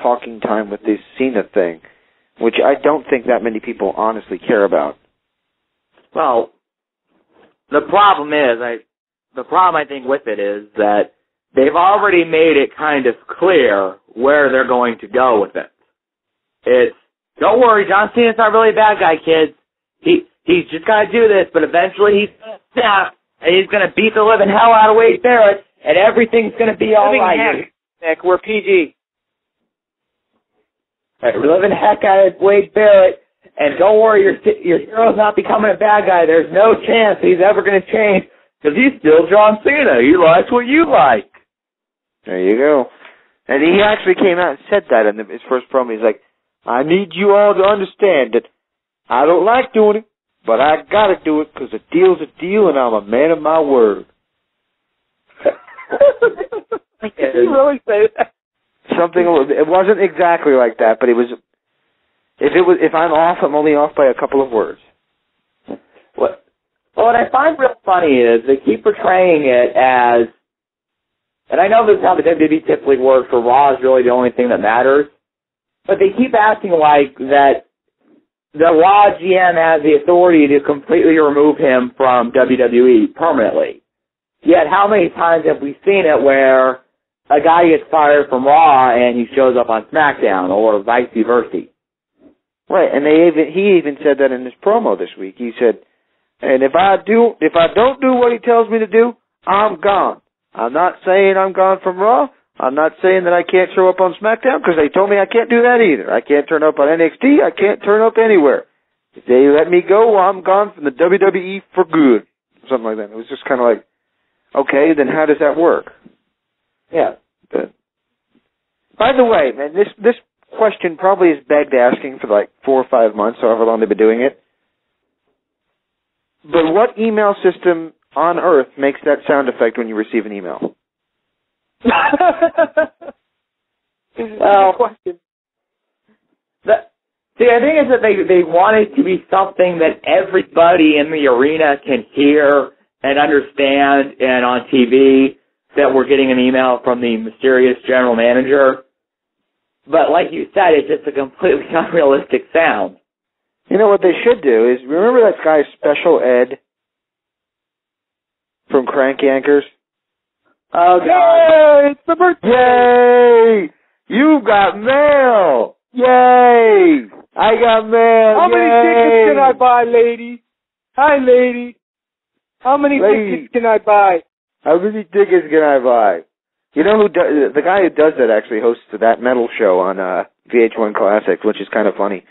[SPEAKER 1] talking time with this Cena thing, which I don't think that many people honestly care about.
[SPEAKER 4] Well, the problem I think with it is that they've already made it kind of clear where they're going to go with it. It's, don't worry, John Cena's not really a bad guy, kids. He's just got to do this, but eventually he's going to snap, and he's going to beat the living hell out of Wade Barrett, and everything's going to be all right.
[SPEAKER 3] Nick, we're PG.
[SPEAKER 4] We're living heck out of Wade Barrett, and don't worry, your hero's not becoming a bad guy. There's no chance he's ever going to change, because he's still John Cena. He likes what you like.
[SPEAKER 1] There you go. And he actually came out and said that in his first promo. He's like, I need you all to understand that I don't like doing it, but I got to do it because a deal's a deal, and I'm a man of my word.
[SPEAKER 3] Did you really say that?
[SPEAKER 1] Something. It wasn't exactly like that, but it was. If I'm off, I'm only off by a couple of words.
[SPEAKER 4] Well, what I find real funny is they keep portraying it as, and I know this is how the WWE typically works, for Raw is really the only thing that matters, but they keep acting like that the Raw GM has the authority to completely remove him from WWE permanently. Yet how many times have we seen it where a guy gets fired from Raw and he shows up on SmackDown, or vice versa?
[SPEAKER 1] Right, and he even said that in his promo this week. He said, and if I don't do what he tells me to do, I'm gone. I'm not saying I'm gone from Raw. I'm not saying that I can't show up on SmackDown, because they told me I can't do that either. I can't turn up on NXT. I can't turn up anywhere. If they let me go, I'm gone from the WWE for good. Something like that. It was just kind of like, okay, then how does that work?
[SPEAKER 4] Yeah.
[SPEAKER 1] But, by the way, man, this question probably is begged asking for like 4 or 5 months, however long they've been doing it. But what email system on earth makes that sound effect when you receive an email?
[SPEAKER 4] Well, question. See, I think it's that they want it to be something that everybody in the arena can hear and understand, and on TV that we're getting an email from the mysterious general manager. But like you said, it's just a completely unrealistic sound.
[SPEAKER 1] You know what they should do is, remember that guy Special Ed from Crank Yankers?
[SPEAKER 4] Oh, God.
[SPEAKER 1] Yay! It's the birthday! Yay! You got mail! Yay! I got mail!
[SPEAKER 3] How many tickets can I buy, lady? Hi, lady. How many tickets can I buy?
[SPEAKER 1] How many tickets can I buy? You know who does, the guy who does that actually hosts that metal show on VH1 Classics, which is kind of funny,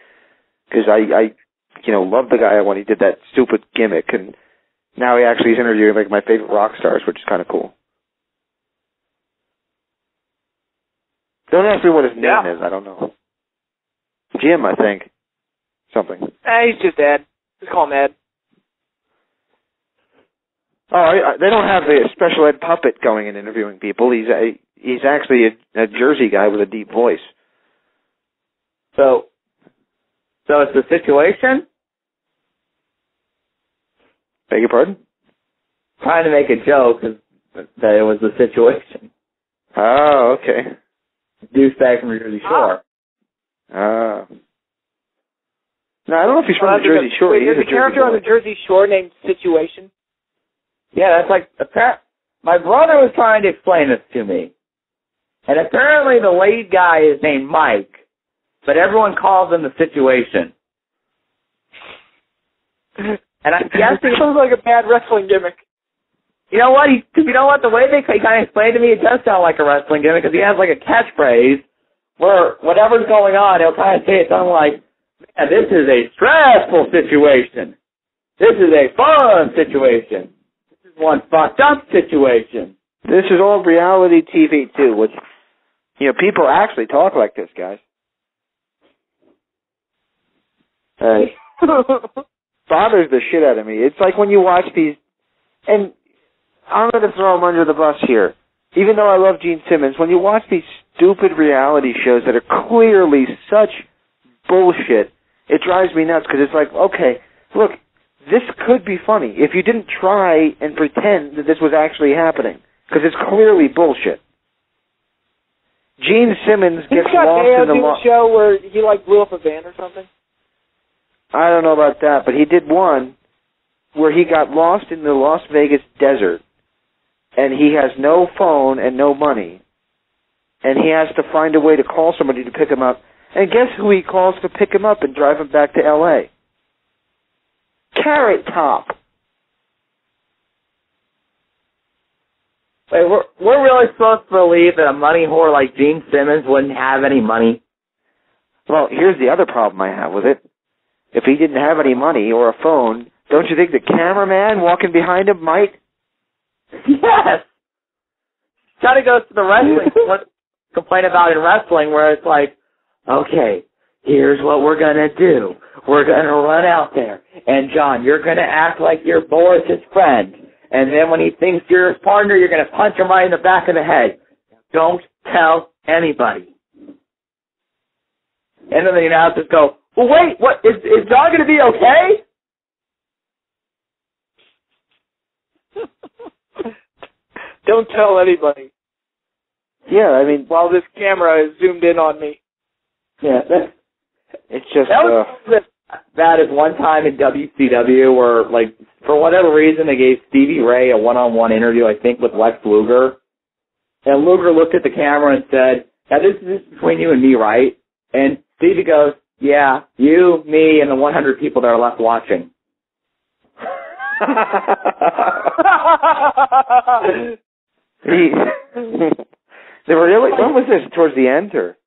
[SPEAKER 1] because I love the guy when he did that stupid gimmick, and now he actually is interviewing like my favorite rock stars, which is kind of cool. Don't ask me what his name is. I don't know. Jim, I think. Something.
[SPEAKER 3] He's just Ed. Just call him Ed.
[SPEAKER 1] Oh, they don't have the Special Ed puppet going and interviewing people. He's actually a Jersey guy with a deep voice.
[SPEAKER 4] So it's the situation?
[SPEAKER 1] Beg your pardon?
[SPEAKER 4] Trying to make a joke that it was the situation.
[SPEAKER 1] Oh, okay.
[SPEAKER 4] Douchebag from Jersey Shore.
[SPEAKER 1] No, I don't know if he's from the Jersey Shore.
[SPEAKER 3] Wait, there's a character on the Jersey Shore named Situation?
[SPEAKER 4] Yeah, that's like, my brother was trying to explain this to me. And apparently the lead guy is named Mike, but everyone calls him the Situation. And I'm guessing...
[SPEAKER 3] It sounds like a bad wrestling gimmick.
[SPEAKER 4] You know what? The way they kind of explained to me, it does sound like a wrestling gimmick, because he has like a catchphrase where whatever's going on, he'll kind of say it something like, man, this is a stressful situation. This is a fun situation. This is one fucked up situation.
[SPEAKER 1] This is all reality TV, too, which, people actually talk like this, guys. Bothers the shit out of me. It's like when you watch these, and I'm going to throw him under the bus here. Even though I love Gene Simmons, when you watch these stupid reality shows that are clearly such bullshit, it drives me nuts, because it's like, okay, look, this could be funny if you didn't try and pretend that this was actually happening, because it's clearly bullshit. Gene Simmons gets lost in the
[SPEAKER 3] show where he blew up a van or something.
[SPEAKER 1] I don't know about that, but he did one where he got lost in the Las Vegas desert, and he has no phone and no money, and he has to find a way to call somebody to pick him up. And guess who he calls to pick him up and drive him back to L.A.? Carrot Top.
[SPEAKER 4] Wait, we're really supposed to believe that a money whore like Gene Simmons wouldn't have any money?
[SPEAKER 1] Well, here's the other problem I have with it. If he didn't have any money or a phone, don't you think the cameraman walking behind him might?
[SPEAKER 4] Yes. Kind of goes to the wrestling complaint about in wrestling where it's like, okay, here's what we're going to do. We're going to run out there. And, John, you're going to act like you're Boris's friend. And then when he thinks you're his partner, you're going to punch him right in the back of the head. Don't tell anybody. And then the announcers go, well, wait, what? Is John going to be okay?
[SPEAKER 3] Don't tell anybody.
[SPEAKER 1] Yeah, I mean,
[SPEAKER 3] while this camera is zoomed in on me.
[SPEAKER 4] Yeah,
[SPEAKER 1] it's just
[SPEAKER 4] that was bad as one time in WCW where, like, for whatever reason, they gave Stevie Ray a one-on-one interview, I think, with Lex Luger. And Luger looked at the camera and said, now this is between you and me, right? And Stevie goes, yeah, you, me, and the 100 people that are left watching.
[SPEAKER 1] They were really, when was this? Towards the end, or?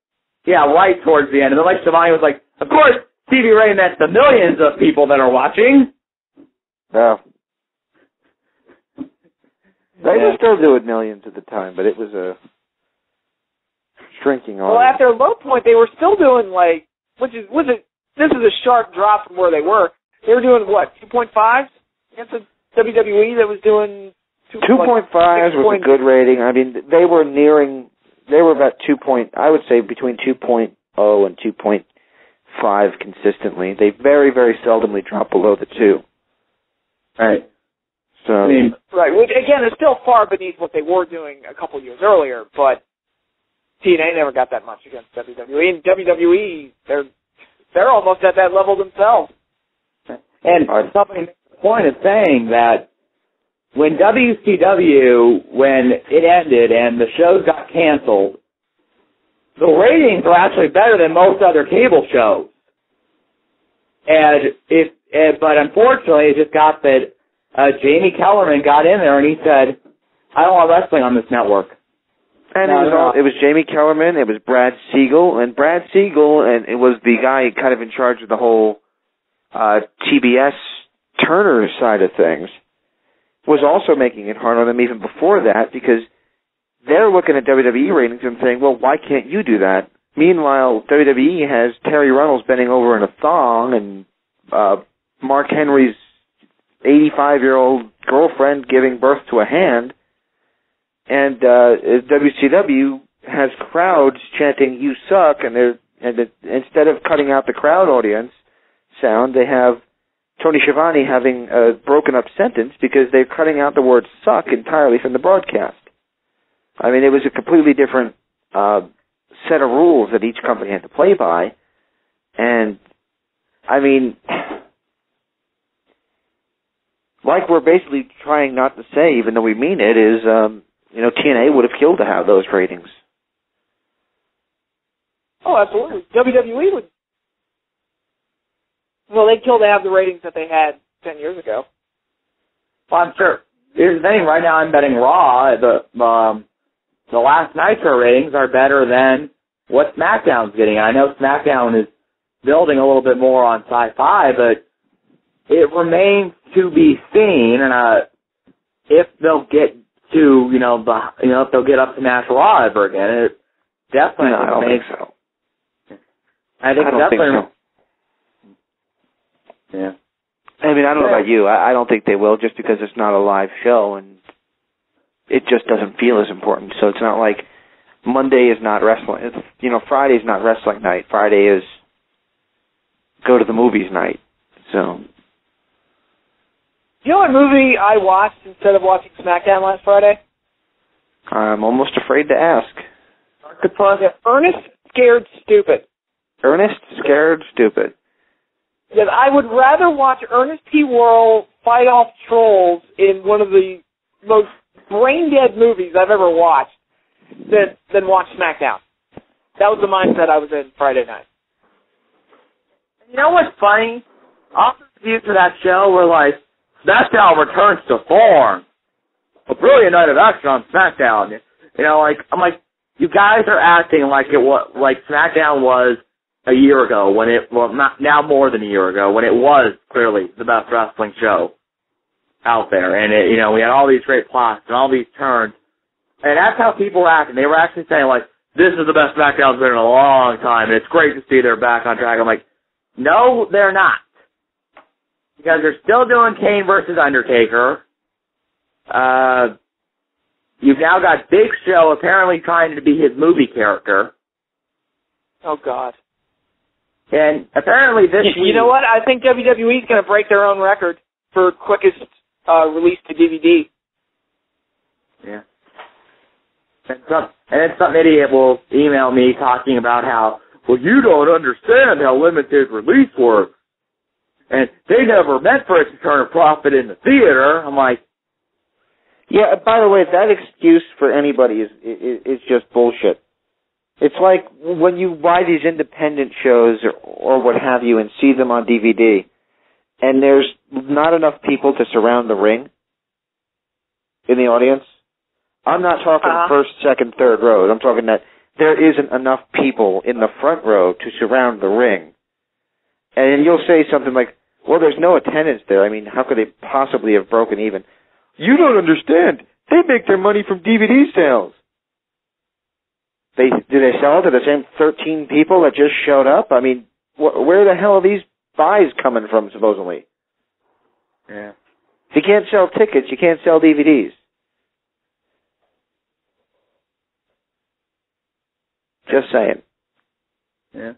[SPEAKER 4] Yeah, right towards the end. And then, like, Shivani was like, of course, Stevie Ray meant the millions of people that are watching.
[SPEAKER 1] No. They were still doing millions at the time, but it was a shrinking audience.
[SPEAKER 3] Well, at their low point, they were still doing, like, this is a sharp drop from where they were. They were doing, what, 2.5s against the WWE that was doing
[SPEAKER 1] 2.5 was a good rating. I mean, they were about I would say between 2.0 and 2.5 consistently. They very, very seldomly drop below the 2.
[SPEAKER 4] Right.
[SPEAKER 1] So,
[SPEAKER 3] I mean, right, which again is still far beneath what they were doing a couple years earlier, but TNA never got that much against WWE, and WWE, they're almost at that level themselves.
[SPEAKER 4] And somebody makes the point of saying that when WCW, when it ended and the shows got canceled, the ratings were actually better than most other cable shows. But unfortunately, it just got that Jamie Kellerman got in there and he said, I don't want wrestling on this network.
[SPEAKER 1] And it was Jamie Kellerman, it was Brad Siegel, and it was the guy kind of in charge of the whole TBS Turner side of things, was also making it hard on them even before that, because they're looking at WWE ratings and saying, well, why can't you do that? Meanwhile, WWE has Terry Runnels bending over in a thong and Mark Henry's 85-year-old girlfriend giving birth to a hand, and WCW has crowds chanting, you suck, and instead of cutting out the crowd audience sound, they have Tony Schiavone having a broken-up sentence because they're cutting out the word suck entirely from the broadcast. I mean, it was a completely different set of rules that each company had to play by, and, I mean, like we're basically trying not to say, even though we mean it, is, TNA would have killed to have those ratings.
[SPEAKER 3] Oh, absolutely. WWE would. Well, they'd kill to have the ratings that they had 10 years ago.
[SPEAKER 4] Well, I'm sure. Here's the thing. Right now, I'm betting Raw. The last Nitro ratings are better than what SmackDown's getting. I know SmackDown is building a little bit more on Sci-Fi, but it remains to be seen, and if they'll get to if they'll get up to Nash Raw ever again. It definitely.
[SPEAKER 1] No, I don't think so.
[SPEAKER 4] I think definitely.
[SPEAKER 1] Yeah. I mean, I don't know about you. I don't think they will, just because it's not a live show and it just doesn't feel as important. So it's not like Monday is not wrestling. Friday is not wrestling night. Friday is go to the movies night. So.
[SPEAKER 3] You know what movie I watched instead of watching SmackDown last Friday?
[SPEAKER 1] I'm almost afraid to ask.
[SPEAKER 3] Ernest Scared Stupid.
[SPEAKER 1] Ernest Scared Stupid.
[SPEAKER 3] That I would rather watch Ernest P. Worrell fight off trolls in one of the most brain-dead movies I've ever watched than watch SmackDown. That was the mindset I was in Friday night.
[SPEAKER 4] You know what's funny? All the reviews for that show were like, SmackDown returns to form. A brilliant night of action on SmackDown. You know, like, I'm like, you guys are acting like it was, like SmackDown was a year ago when it, well, not now more than a year ago, when it was clearly the best wrestling show out there. And it, you know, we had all these great plots and all these turns. And that's how people were acting. They were actually saying, like, this is the best SmackDown's been in a long time, and it's great to see they're back on track. I'm like, no, they're not. Because they're still doing Kane versus Undertaker. You've now got Big Show apparently trying to be his movie character.
[SPEAKER 3] Oh, God.
[SPEAKER 4] And apparently this week...
[SPEAKER 3] You know what? I think WWE's going to break their own record for quickest release to DVD.
[SPEAKER 4] Yeah. And then some idiot will email me talking about how, well, you don't understand how limited release works. And they never meant for it to turn a profit in the theater. I'm like...
[SPEAKER 1] Yeah, by the way, that excuse for anybody is just bullshit. It's like when you buy these independent shows or what have you and see them on DVD, and there's not enough people to surround the ring in the audience. I'm not talking first, second, third rows. I'm talking that there isn't enough people in the front row to surround the ring. And you'll say something like, well, there's no attendance there. I mean, how could they possibly have broken even? You don't understand. They make their money from DVD sales. Do they sell it to the same 13 people that just showed up? I mean, where the hell are these buys coming from, supposedly?
[SPEAKER 4] Yeah.
[SPEAKER 1] If you can't sell tickets, you can't sell DVDs. Just saying.
[SPEAKER 4] Yeah.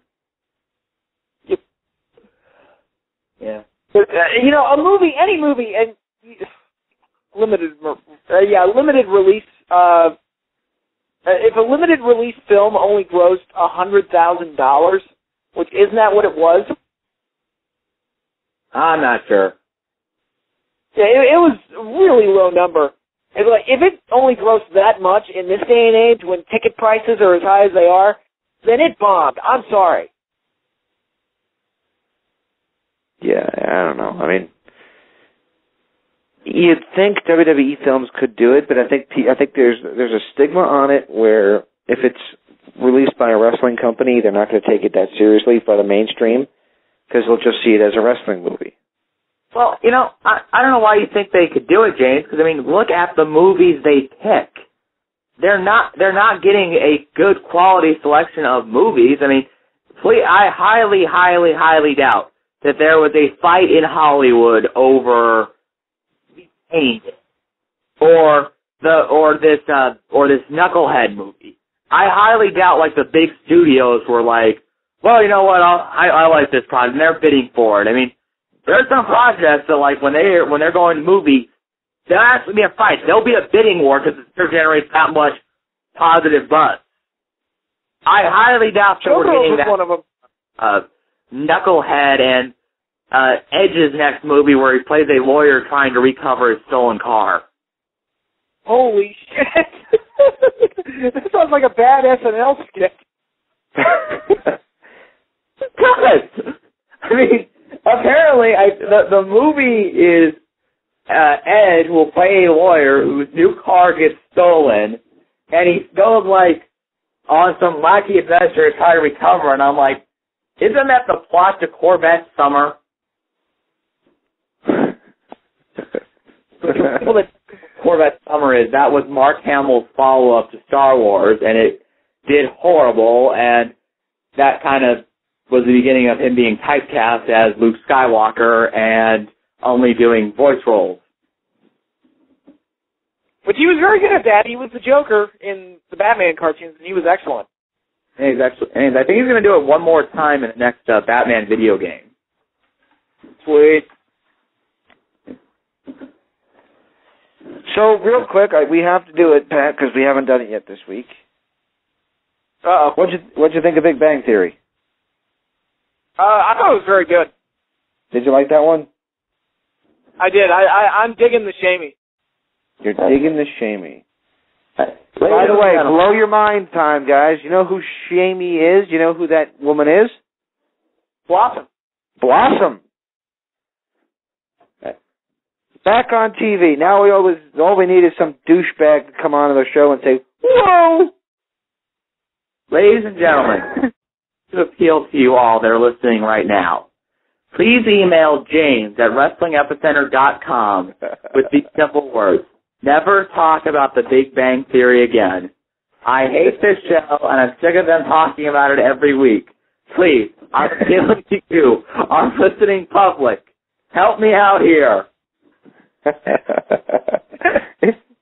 [SPEAKER 3] Yep.
[SPEAKER 4] Yeah.
[SPEAKER 3] But, you know, a movie, any movie, and limited release. If a limited release film only grossed $100,000, which isn't that what it was?
[SPEAKER 4] I'm not sure.
[SPEAKER 3] Yeah, it was a really low number. It's like, if it only grossed that much in this day and age when ticket prices are as high as they are, then it bombed. I'm sorry.
[SPEAKER 1] Yeah, I don't know. I mean, you'd think WWE films could do it, but I think there's a stigma on it where if it's released by a wrestling company, they're not going to take it that seriously by the mainstream because they'll just see it as a wrestling movie.
[SPEAKER 4] Well, you know, I don't know why you think they could do it, James, because, I mean, look at the movies they pick. They're not getting a good quality selection of movies. I mean, I highly, highly, highly doubt that there was a fight in Hollywood over Paint or this Knucklehead movie. I highly doubt like the big studios were like, well, you know what, I like this project, and they're bidding for it. I mean, there's some projects that like when they're going to movies, there'll actually be a fight. There'll be a bidding war because it generates that much positive buzz. I highly doubt that we're getting that. One of them. Knucklehead and Edge's next movie where he plays a lawyer trying to recover his stolen car.
[SPEAKER 3] Holy shit! That sounds like a bad SNL skit.
[SPEAKER 4] Good. I mean, apparently, the movie is Edge will play a lawyer whose new car gets stolen, and he goes like on some wacky adventure to try to recover. And I'm like, isn't that the plot to Corvette Summer? Well, the Corvette Summer is that was Mark Hamill's follow-up to Star Wars, and it did horrible, and that kind of was the beginning of him being typecast as Luke Skywalker and only doing voice roles.
[SPEAKER 3] But he was very good at that. He was the Joker in the Batman cartoons, and he was excellent.
[SPEAKER 4] And I think he's going to do it one more time in the next Batman video game.
[SPEAKER 3] Sweet.
[SPEAKER 1] So, real quick, we have to do it, Pat, because we haven't done it yet this week.
[SPEAKER 3] Uh-oh.
[SPEAKER 1] What'd you think of Big Bang Theory?
[SPEAKER 3] I thought it was very good.
[SPEAKER 1] Did you like that one?
[SPEAKER 3] I did. I'm digging the shamey.
[SPEAKER 1] You're digging the shamey. By the way, blow your mind time, guys. You know who Shamey is? You know who that woman is?
[SPEAKER 3] Blossom.
[SPEAKER 1] Blossom. Back on TV. Now all we need is some douchebag to come on to the show and say, whoa!
[SPEAKER 4] Ladies and gentlemen, to appeal to you all that are listening right now, please email James at WrestlingEpicenter.com with these simple words. Never talk about the Big Bang Theory again. I hate this show, and I'm sick of them talking about it every week. Please, I'm appealing to you, our listening public. Help me out here.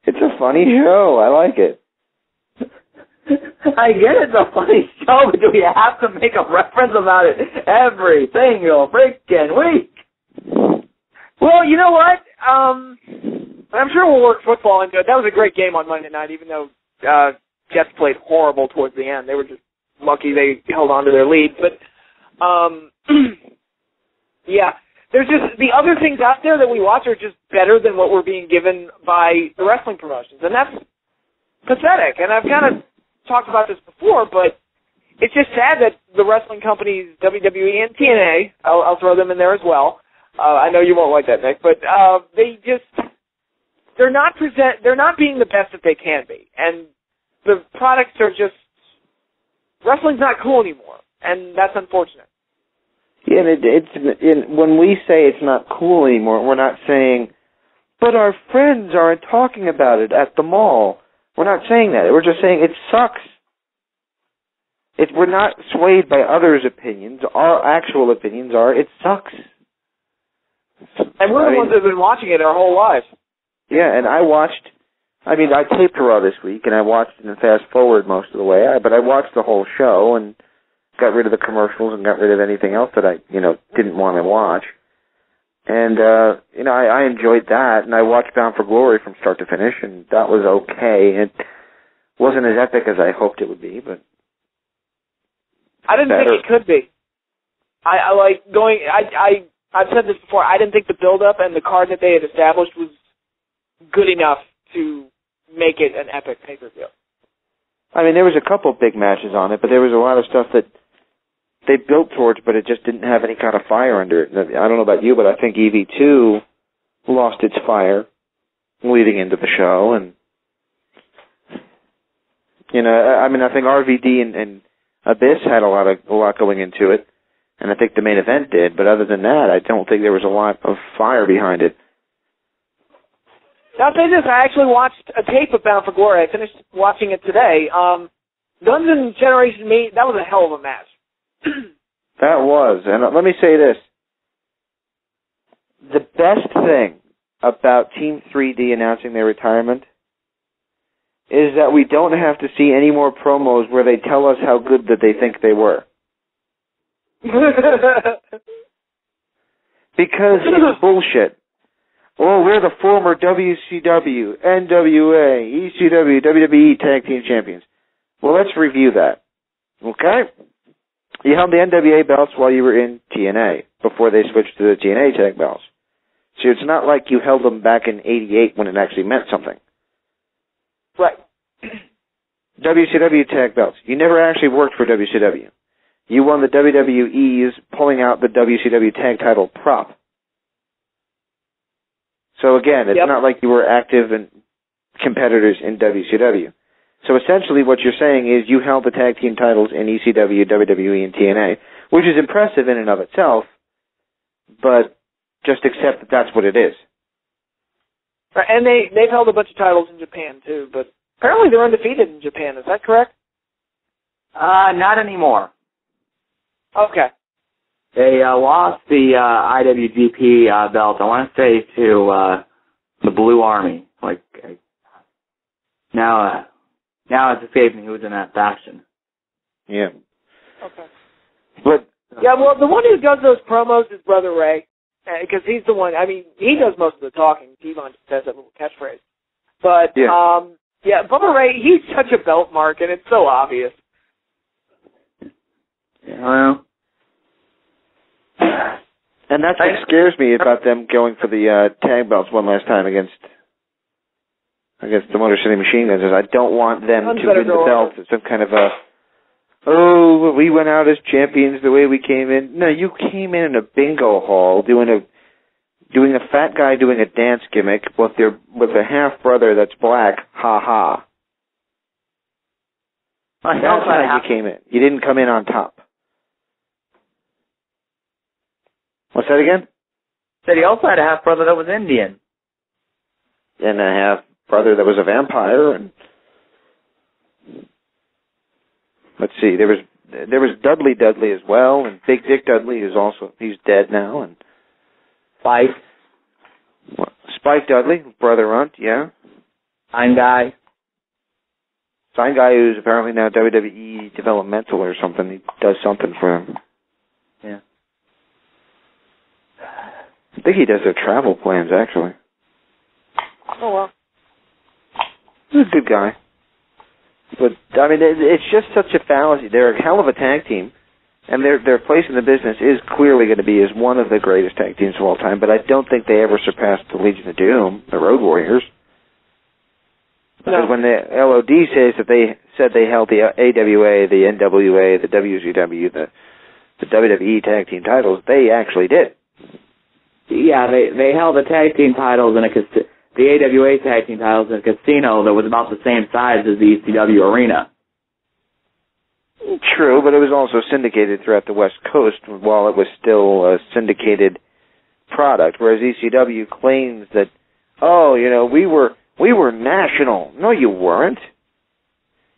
[SPEAKER 1] It's a funny show. I like it.
[SPEAKER 4] I get it's a funny show, but do we have to make a reference about it every single freaking week?
[SPEAKER 3] Well, you know what? I'm sure we'll work football into it. That was a great game on Monday night, even though Jets played horrible towards the end. They were just lucky they held on to their lead. But, yeah, there's just the other things out there that we watch are just better than what we're being given by the wrestling promotions. And that's pathetic. And I've kind of talked about this before, but it's just sad that the wrestling companies, WWE and TNA, I'll throw them in there as well. I know you won't like that, Nick, but they're not being the best that they can be, and the products are just wrestling's not cool anymore, and that's unfortunate.
[SPEAKER 1] Yeah, and when we say it's not cool anymore, we're not saying, but our friends aren't talking about it at the mall. We're not saying that. We're just saying it sucks. We're not swayed by others' opinions. Our actual opinions are it sucks.
[SPEAKER 3] And we're the ones that have been watching it our whole lives.
[SPEAKER 1] Yeah, and I taped Raw this week, and I watched it in fast forward most of the way, but I watched the whole show and got rid of the commercials and got rid of anything else that I, didn't want to watch. And, I enjoyed that, and I watched Bound for Glory from start to finish, and that was okay. It wasn't as epic as I hoped it would be, but
[SPEAKER 3] I didn't think it could be. I've said this before, I didn't think the build-up and the card that they had established was good enough to make it an epic pay-per-view.
[SPEAKER 1] I mean, there was a couple big matches on it, but there was a lot of stuff that they built towards, but it just didn't have any kind of fire under it. I don't know about you, but I think EV2 lost its fire leading into the show, and I think RVD and Abyss had a lot going into it, and I think the main event did, but other than that, I don't think there was a lot of fire behind it.
[SPEAKER 3] I'll say this, I actually watched a tape of Bound for Glory. I finished watching it today. Guns and Generation Me, that was a hell of a match.
[SPEAKER 1] That was, and let me say this. The best thing about Team 3D announcing their retirement is that we don't have to see any more promos where they tell us how good that they think they were. Because it's bullshit. Oh, we're the former WCW, NWA, ECW, WWE Tag Team Champions. Well, let's review that. Okay? You held the NWA belts while you were in TNA, before they switched to the TNA tag belts. So it's not like you held them back in 88 when it actually meant something.
[SPEAKER 3] Right.
[SPEAKER 1] WCW tag belts. You never actually worked for WCW. You won the WWE's pulling out the WCW tag title prop. So again, it's not like you were active and competitors in WCW. So essentially what you're saying is you held the tag team titles in ECW, WWE, and TNA, which is impressive in and of itself, but just accept that that's what it is.
[SPEAKER 3] Right, and they've held a bunch of titles in Japan, too, but apparently they're undefeated in Japan. Is that correct?
[SPEAKER 4] Not anymore.
[SPEAKER 3] Okay.
[SPEAKER 4] They lost the IWGP belt, I want to say, to the Blue Army. Now it's escaped me who was in that faction.
[SPEAKER 1] Yeah.
[SPEAKER 3] Okay.
[SPEAKER 1] But
[SPEAKER 3] yeah, well, the one who does those promos is Brother Ray, because he's the one. I mean, he does most of the talking. Devon just has that little catchphrase. But Bubba Ray, he's such a belt mark, and it's so obvious.
[SPEAKER 4] Yeah, well.
[SPEAKER 1] And that's what scares me about them going for the tag belts one last time against the Motor City Machine Guns. I don't want them to win the belts as some kind of we went out as champions the way we came in. No, you came in a bingo hall doing a fat guy doing a dance gimmick with a half brother that's black. Ha ha. That's how you came in. You didn't come in on top. What's that again?
[SPEAKER 4] Said he also had a half brother that was Indian.
[SPEAKER 1] And a half brother that was a vampire. And let's see, there was Dudley as well, and Big Dick Dudley he's dead now, and Spike Dudley, brother Runt, yeah.
[SPEAKER 4] Sign guy
[SPEAKER 1] who's apparently now WWE developmental or something. He does something for them.
[SPEAKER 4] Yeah.
[SPEAKER 1] I think he does their travel plans, actually.
[SPEAKER 3] Oh, well.
[SPEAKER 1] He's a good guy. But, I mean, it's just such a fallacy. They're a hell of a tag team, and their place in the business is clearly going to be as one of the greatest tag teams of all time, but I don't think they ever surpassed the Legion of Doom, the Road Warriors. Because when the LOD says that they said they held the AWA, the NWA, the WCW, the WWE tag team titles, they actually did.
[SPEAKER 4] Yeah, they held the tag team titles the AWA tag team titles in a casino that was about the same size as the ECW arena.
[SPEAKER 1] True, but it was also syndicated throughout the West Coast while it was still a syndicated product, whereas ECW claims that, we were national. No, you weren't.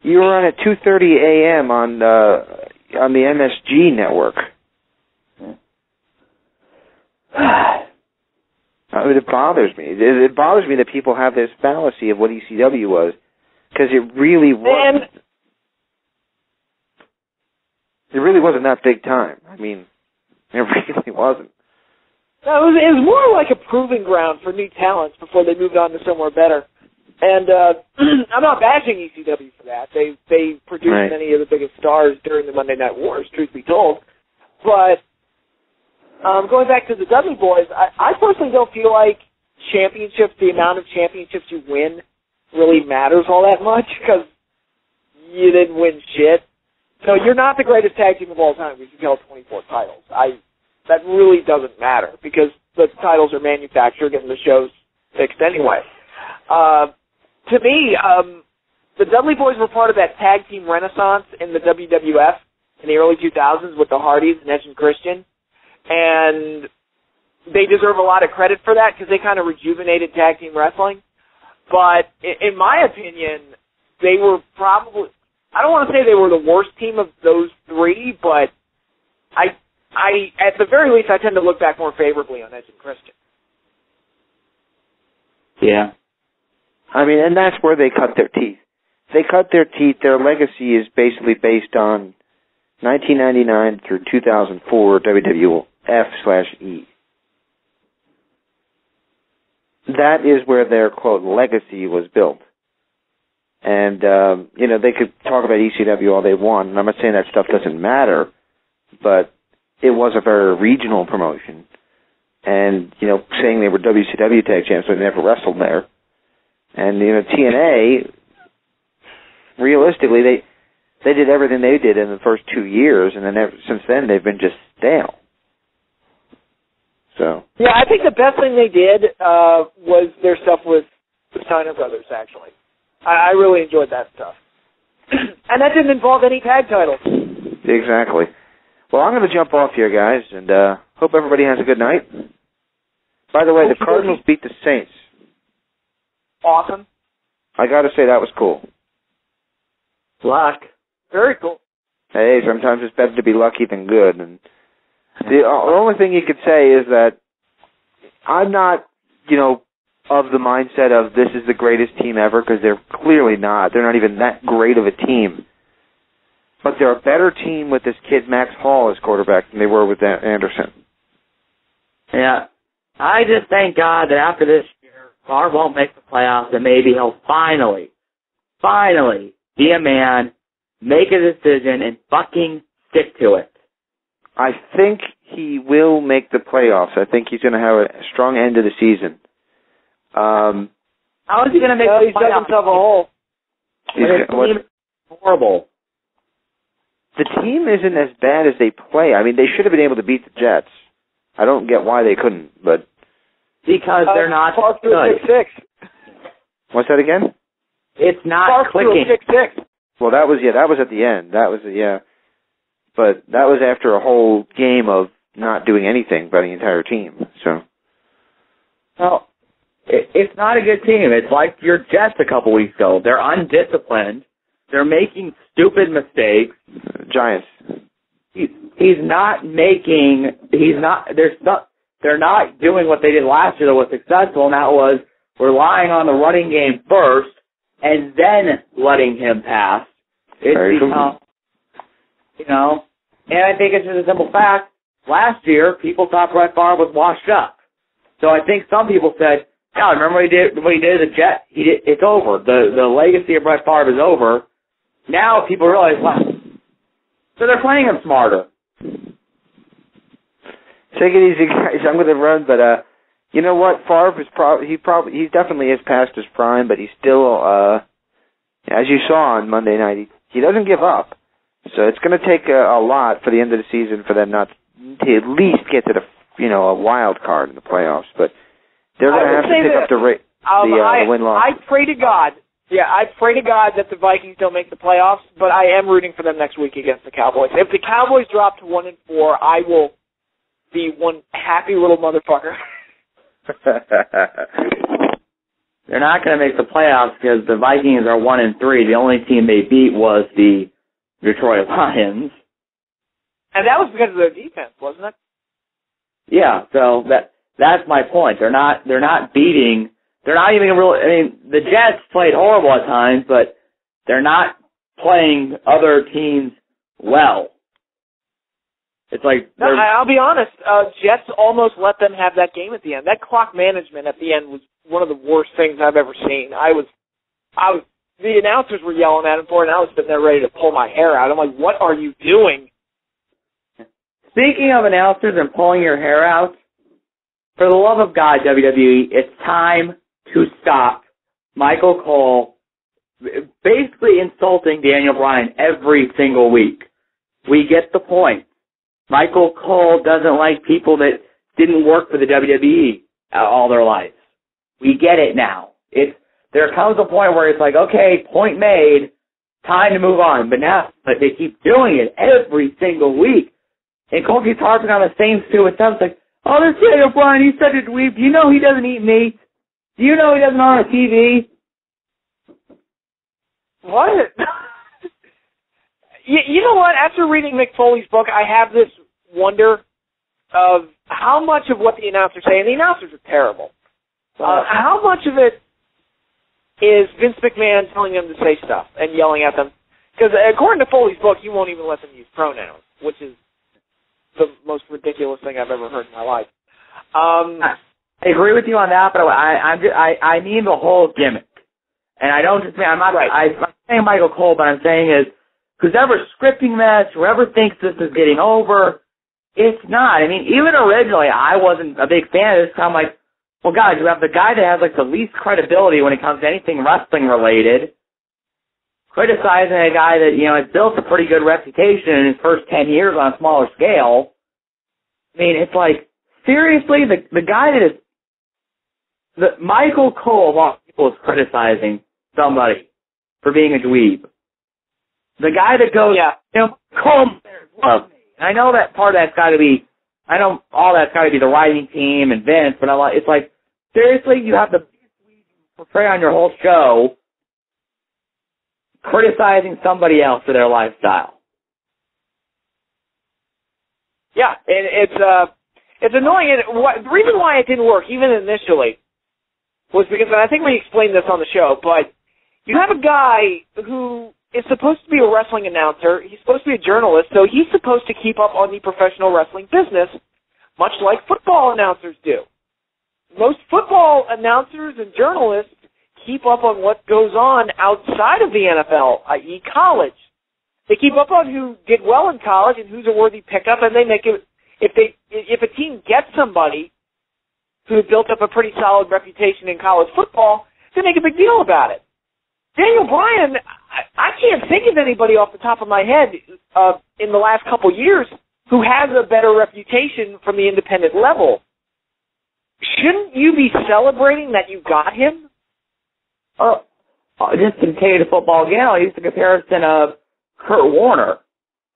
[SPEAKER 1] You were on at 2:30 a.m. on the MSG network. I mean, it bothers me. It bothers me that people have this fallacy of what ECW was, because it really wasn't. It really wasn't that big time. I mean, it really wasn't.
[SPEAKER 3] No, it was more like a proving ground for new talents before they moved on to somewhere better. And I'm not bashing ECW for that. They produced many of the biggest stars during the Monday Night Wars, truth be told. But going back to the Dudley Boys, I personally don't feel like championships, the amount of championships you win, really matters all that much, because you didn't win shit. So you're not the greatest tag team of all time because you held 24 titles. That really doesn't matter, because the titles are manufactured and the show's fixed anyway. To me, the Dudley Boys were part of that tag team renaissance in the WWF in the early 2000s with the Hardys and Edge and Christian. And they deserve a lot of credit for that because they kind of rejuvenated tag team wrestling. But in my opinion, they were probably, I don't want to say they were the worst team of those three, but I at the very least, I tend to look back more favorably on Edge and Christian.
[SPEAKER 4] Yeah.
[SPEAKER 1] I mean, and that's where they cut their teeth. They cut their teeth. Their legacy is basically based on 1999 through 2004 WWF/E. That is where their, quote, legacy was built. And, they could talk about ECW all they want, and I'm not saying that stuff doesn't matter, but it was a very regional promotion. And, saying they were WCW tag champs, but they never wrestled there. And, TNA, realistically, they did everything they did in the first 2 years, and then since then they've been just stale. So. Yeah,
[SPEAKER 3] I think the best thing they did was their stuff with the Steiner Brothers, actually. I really enjoyed that stuff. And that didn't involve any tag titles.
[SPEAKER 1] Exactly. Well, I'm going to jump off here, guys, and hope everybody has a good night. By the way, the Cardinals beat the Saints.
[SPEAKER 3] Awesome.
[SPEAKER 1] I got to say, that was cool.
[SPEAKER 3] Luck. Very cool.
[SPEAKER 1] Hey, sometimes it's better to be lucky than good. And the only thing you could say is that I'm not, of the mindset of this is the greatest team ever, because they're clearly not. They're not even that great of a team. But they're a better team with this kid Max Hall as quarterback than they were with Anderson.
[SPEAKER 4] Yeah. I just thank God that after this year, Favre won't make the playoffs, and maybe he'll finally be a man, make a decision, and fucking stick to it.
[SPEAKER 1] I think he will make the playoffs. I think he's going to have a strong end of the season.
[SPEAKER 4] How is he going to make the playoffs? He's dug himself a hole. Horrible.
[SPEAKER 1] The team isn't as bad as they play. I mean, they should have been able to beat the Jets. I don't get why they couldn't, but...
[SPEAKER 4] Because they're not good.
[SPEAKER 3] 6-6.
[SPEAKER 1] What's that again?
[SPEAKER 4] It's not clicking.
[SPEAKER 3] 6-6.
[SPEAKER 1] Well, that was at the end. But that was after a whole game of not doing anything by the entire team, so...
[SPEAKER 4] Well, it's not a good team. It's like your Jets a couple weeks ago. They're undisciplined. They're making stupid mistakes.
[SPEAKER 1] Giants.
[SPEAKER 4] They're not doing what they did last year that was successful, and that was relying on the running game first and then letting him pass. It's become, and I think it's just a simple fact. Last year, people thought Brett Favre was washed up. So I think some people said, yeah, remember what he did to the Jets? It's over. The legacy of Brett Favre is over. Now people realize, wow. So they're playing him smarter.
[SPEAKER 1] Take it easy, guys. I'm going to run, but you know what? Favre is he definitely is past his prime, but he's still, as you saw on Monday night, he doesn't give up. So it's going to take a lot for the end of the season for them not to at least get to a wild card in the playoffs. But they're going to have to pick up the win-loss.
[SPEAKER 3] I pray to God. Yeah, I pray to God that the Vikings don't make the playoffs, but I am rooting for them next week against the Cowboys. If the Cowboys drop to 1-4, I will be one happy little motherfucker.
[SPEAKER 4] They're not going to make the playoffs because the Vikings are 1-3. The only team they beat was the Detroit Lions.
[SPEAKER 3] And that was because of their defense, wasn't it?
[SPEAKER 4] Yeah, so that's my point. They're not beating. They're not even the Jets played horrible at times, but they're not playing other teams well. It's like
[SPEAKER 3] I'll be honest. Jets almost let them have that game at the end. That clock management at the end was one of the worst things I've ever seen. The announcers were yelling at him for it, and I was sitting there ready to pull my hair out. I'm like, what are you doing?
[SPEAKER 4] Speaking of announcers and pulling your hair out, for the love of God, WWE, it's time to stop Michael Cole basically insulting Daniel Bryan every single week. We get the point. Michael Cole doesn't like people that didn't work for the WWE all their lives. We get it now. There comes a point where it's like, okay, point made, time to move on. But they keep doing it every single week. And Cole keeps harping on the same stupid stuff. It's like, oh, this Daniel Bryan, he's such a dweeb. Do you know he doesn't eat meat? Do you know he doesn't own a TV?
[SPEAKER 3] What? You know what? After reading Mick Foley's book, I have this wonder of how much of what the announcers say, and the announcers are terrible, how much of it is Vince McMahon telling them to say stuff and yelling at them? Because according to Foley's book, you won't even let them use pronouns, which is the most ridiculous thing I've ever heard in my life.
[SPEAKER 4] I agree with you on that, but I mean the whole gimmick. And I don't just mean, I'm not saying Michael Cole, but I'm saying is, whoever's scripting this, whoever thinks this is getting over, it's not. I mean, even originally, I wasn't a big fan of this. I'm like, well, guys, you have the guy that has like the least credibility when it comes to anything wrestling related, criticizing a guy that, has built a pretty good reputation in his first 10 years on a smaller scale. I mean, it's like, seriously, the guy that is, Michael Cole of all people is criticizing somebody for being a dweeb. The guy that goes, Cole loves me. I know that part of that's got to be, I know all that's got to be the writing team and Vince, but it's like, seriously, you have the biggest dweeb you portray on your whole show criticizing somebody else for their lifestyle.
[SPEAKER 3] Yeah, and it's annoying. And the reason why it didn't work, even initially, was because, and I think we explained this on the show, but you have a guy who is supposed to be a wrestling announcer. He's supposed to be a journalist, so he's supposed to keep up on the professional wrestling business, much like football announcers do. Most football announcers and journalists keep up on what goes on outside of the NFL, i.e. college. They keep up on who did well in college and who's a worthy pickup, and they make it. if a team gets somebody who built up a pretty solid reputation in college football, they make a big deal about it. Daniel Bryan, I can't think of anybody off the top of my head in the last couple years who has a better reputation from the independent level. Shouldn't you be celebrating that you got him?
[SPEAKER 4] Just to continue the football again, I'll use the comparison of Kurt Warner.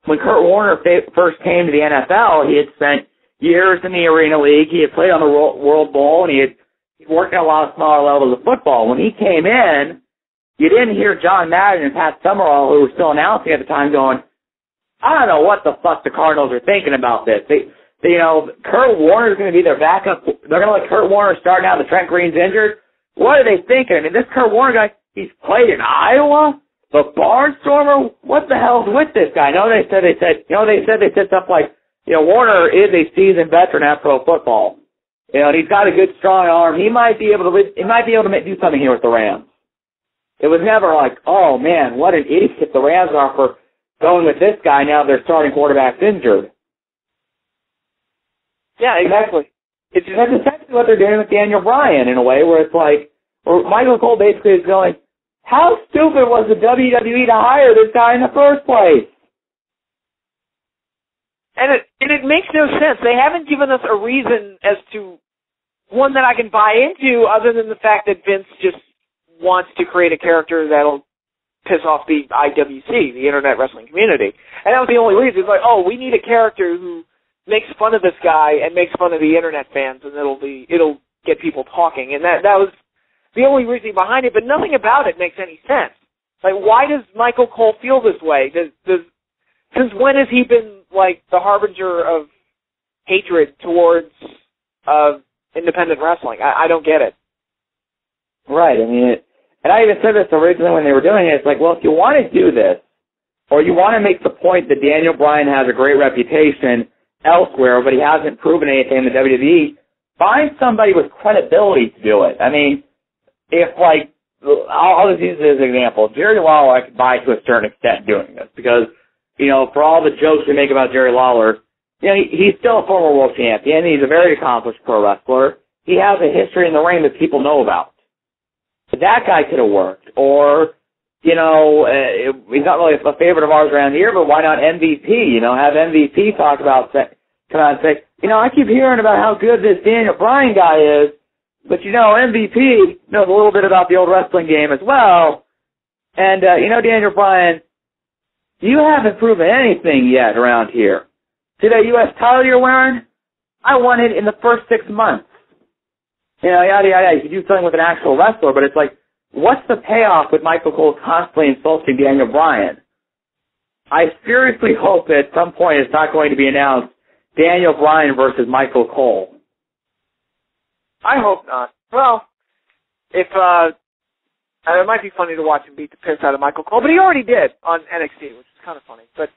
[SPEAKER 4] When Kurt Warner first came to the NFL, he had spent years in the Arena League. He had played on the World Bowl, and he worked at a lot of smaller levels of football. When he came in, you didn't hear John Madden and Pat Summerall, who were still announcing at the time, going, I don't know what the fuck the Cardinals are thinking about this. Kurt Warner's going to be their backup. They're going to let Kurt Warner start now that Trent Green's injured. What are they thinking? I mean, this Kurt Warner guy, he's played in Iowa? The Barnstormer? What the hell's with this guy? They said stuff like, Warner is a seasoned veteran at pro football. And he's got a good, strong arm. He might be able to do something here with the Rams. It was never like, oh man, what an idiot the Rams are for going with this guy now their starting quarterback's injured.
[SPEAKER 3] Yeah, exactly.
[SPEAKER 4] That's essentially what they're doing with Daniel Bryan in a way, where it's like, where Michael Cole basically is going, how stupid was the WWE to hire this guy in the first place?
[SPEAKER 3] And it makes no sense. They haven't given us a reason as to one that I can buy into, other than the fact that Vince just wants to create a character that'll piss off the IWC, the Internet Wrestling Community. And that was the only reason. It's like, oh, we need a character who makes fun of this guy and makes fun of the Internet fans, and it'll get people talking. And that was the only reason behind it, but nothing about it makes any sense. Like, why does Michael Cole feel this way? Since when has he been, like, the harbinger of hatred towards independent wrestling? I don't get it.
[SPEAKER 4] Right. I mean, and I even said this originally when they were doing it. It's like, well, if you want to do this, or you want to make the point that Daniel Bryan has a great reputation elsewhere, but he hasn't proven anything in the WWE, find somebody with credibility to do it. I mean, if, like, I'll just use this as an example. Jerry Lawler, I could buy to a certain extent doing this because, for all the jokes we make about Jerry Lawler, he's still a former world champion. He's a very accomplished pro wrestler. He has a history in the ring that people know about. That guy could have worked. Or, he's not really a favorite of ours around here, but why not MVP? Have MVP come out and say, I keep hearing about how good this Daniel Bryan guy is, but MVP knows a little bit about the old wrestling game as well. And, Daniel Bryan, you haven't proven anything yet around here. See that U.S. title you're wearing? I won it in the first 6 months. Yada, yada, yada. You can do something with an actual wrestler, but it's like, what's the payoff with Michael Cole constantly insulting Daniel Bryan? I seriously hope that at some point it's not going to be announced Daniel Bryan versus Michael Cole.
[SPEAKER 3] I hope not. Well, it might be funny to watch him beat the piss out of Michael Cole, but he already did on NXT, which is kind of funny. But,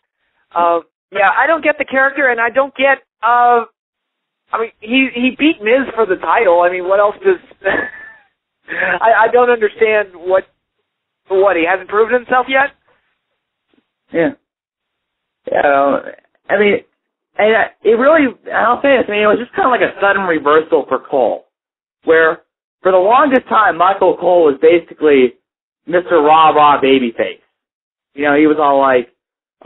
[SPEAKER 3] I don't get the character, and I don't get, he beat Miz for the title. I mean, what else does... I don't understand what, he hasn't proven himself yet?
[SPEAKER 4] Yeah. I mean, and it really, I'll say this, it was just kind of like a sudden reversal for Cole, where for the longest time, Michael Cole was basically Mr. Rah-Rah babyface. He was all like,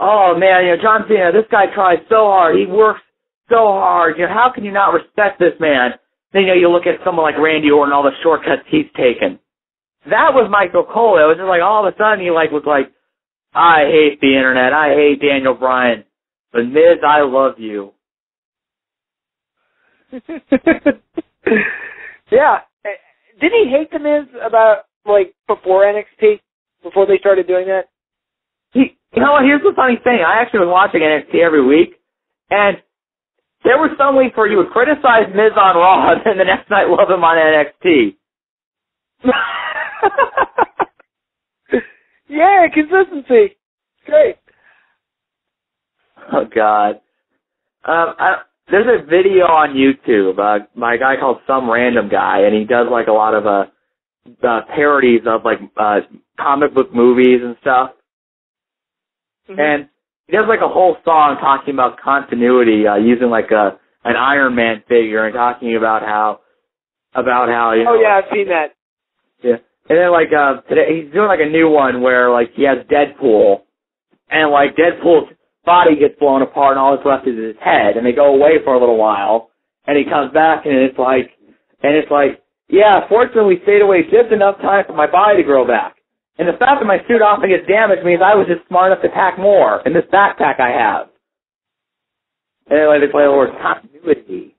[SPEAKER 4] oh man, John Cena, this guy tries so hard, he works so hard, how can you not respect this man? Then, you look at someone like Randy Orton, all the shortcuts he's taken. That was Michael Cole. It was just like all of a sudden he was like, I hate the internet, I hate Daniel Bryan, but Miz, I love you.
[SPEAKER 3] Yeah. Did he hate the Miz about, before NXT? Before they started doing that?
[SPEAKER 4] Here's the funny thing. I actually was watching NXT every week, and there were some weeks where you would criticize Miz on Raw, and then the next night love him on NXT.
[SPEAKER 3] Yeah, consistency. Great.
[SPEAKER 4] Oh, God. There's a video on YouTube by a guy called Some Random Guy, and he does, a lot of parodies of, comic book movies and stuff. Mm-hmm. And he does like a whole song talking about continuity, using like an Iron Man figure and talking about how you know.
[SPEAKER 3] Oh yeah, I've seen that.
[SPEAKER 4] Yeah, and then like today he's doing like a new one where like he has Deadpool, and like Deadpool's body gets blown apart and all that's left is his head, and they go away for a little while, and he comes back and it's like, yeah, fortunately we stayed away just enough time for my body to grow back. And the fact that my suit often gets damaged means I was just smart enough to pack more in this backpack I have. And then they play the word continuity.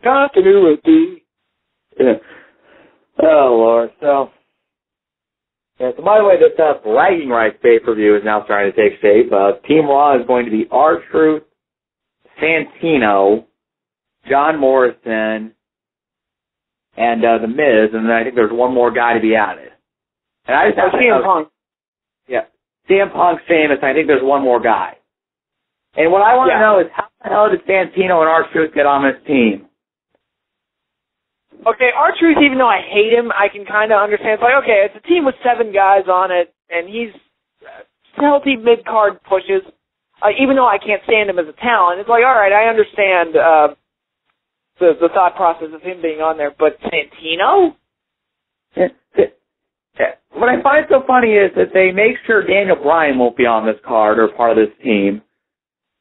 [SPEAKER 4] Continuity. Yeah. Oh, Lord. So by the way, this bragging rights pay-per-view is now starting to take shape. Team Raw is going to be R-Truth, Santino, John Morrison, and The Miz, and then I think there's one more guy to be added. And I just have
[SPEAKER 3] CM Punk.
[SPEAKER 4] Yeah, CM Punk, Famous. I think there's one more guy. And what I want to know is how the hell did Santino and R-Truth get on this team?
[SPEAKER 3] Okay, R-Truth, even though I hate him, I can kind of understand. It's like, okay, it's a team with 7 guys on it, and he's healthy mid-card pushes. Even though I can't stand him as a talent, it's like, all right, I understand the thought process of him being on there, but Santino?
[SPEAKER 4] What I find so funny is that they make sure Daniel Bryan won't be on this card or part of this team,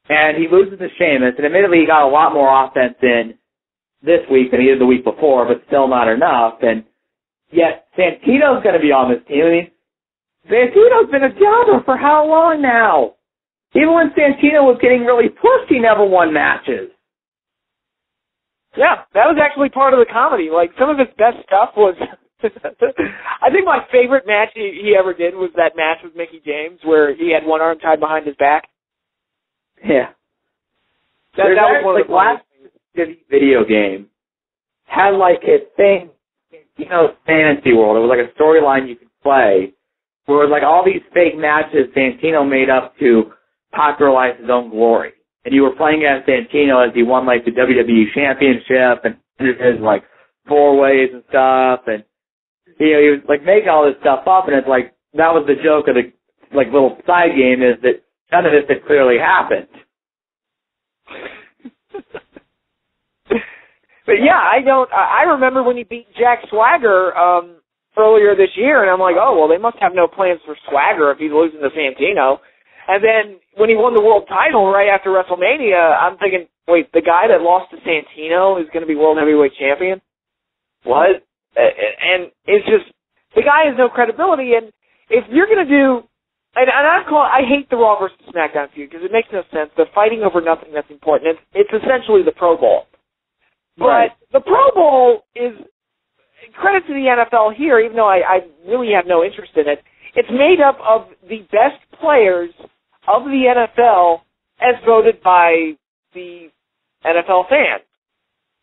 [SPEAKER 4] and he loses to Sheamus, and admittedly he got a lot more offense in this week than he did the week before, but still not enough, and yet Santino's going to be on this team. I mean, Santino's been a jobber for how long now? Even when Santino was getting really pushed, he never won matches.
[SPEAKER 3] Yeah, that was actually part of the comedy. Like, some of his best stuff was... I think my favorite match he ever did was that match with Mickey James where he had one arm tied behind his back.
[SPEAKER 4] Yeah.
[SPEAKER 3] That was one of the
[SPEAKER 4] last video game had like a thing, Fantasy World. It was like a storyline you could play where it was like all these fake matches Santino made up to popularize his own glory. And you were playing against Santino as he won like the WWE Championship and his like 4-ways and stuff, and he was like making all this stuff up, and it's like that was the joke of the like little side game is that none of this had clearly happened.
[SPEAKER 3] But yeah, I remember when he beat Jack Swagger earlier this year, and I'm like, oh well, they must have no plans for Swagger if he's losing to Santino. And then when he won the world title right after WrestleMania, I'm thinking, wait, the guy that lost to Santino is going to be world heavyweight champion? What? And it's just, the guy has no credibility, and if you're going to do, and I hate the Raw versus SmackDown feud because it makes no sense. They're fighting over nothing that's important. It's essentially the Pro Bowl. But the Pro Bowl is, credit to the NFL here, even though I really have no interest in it, it's made up of the best players of the NFL as voted by the NFL fans.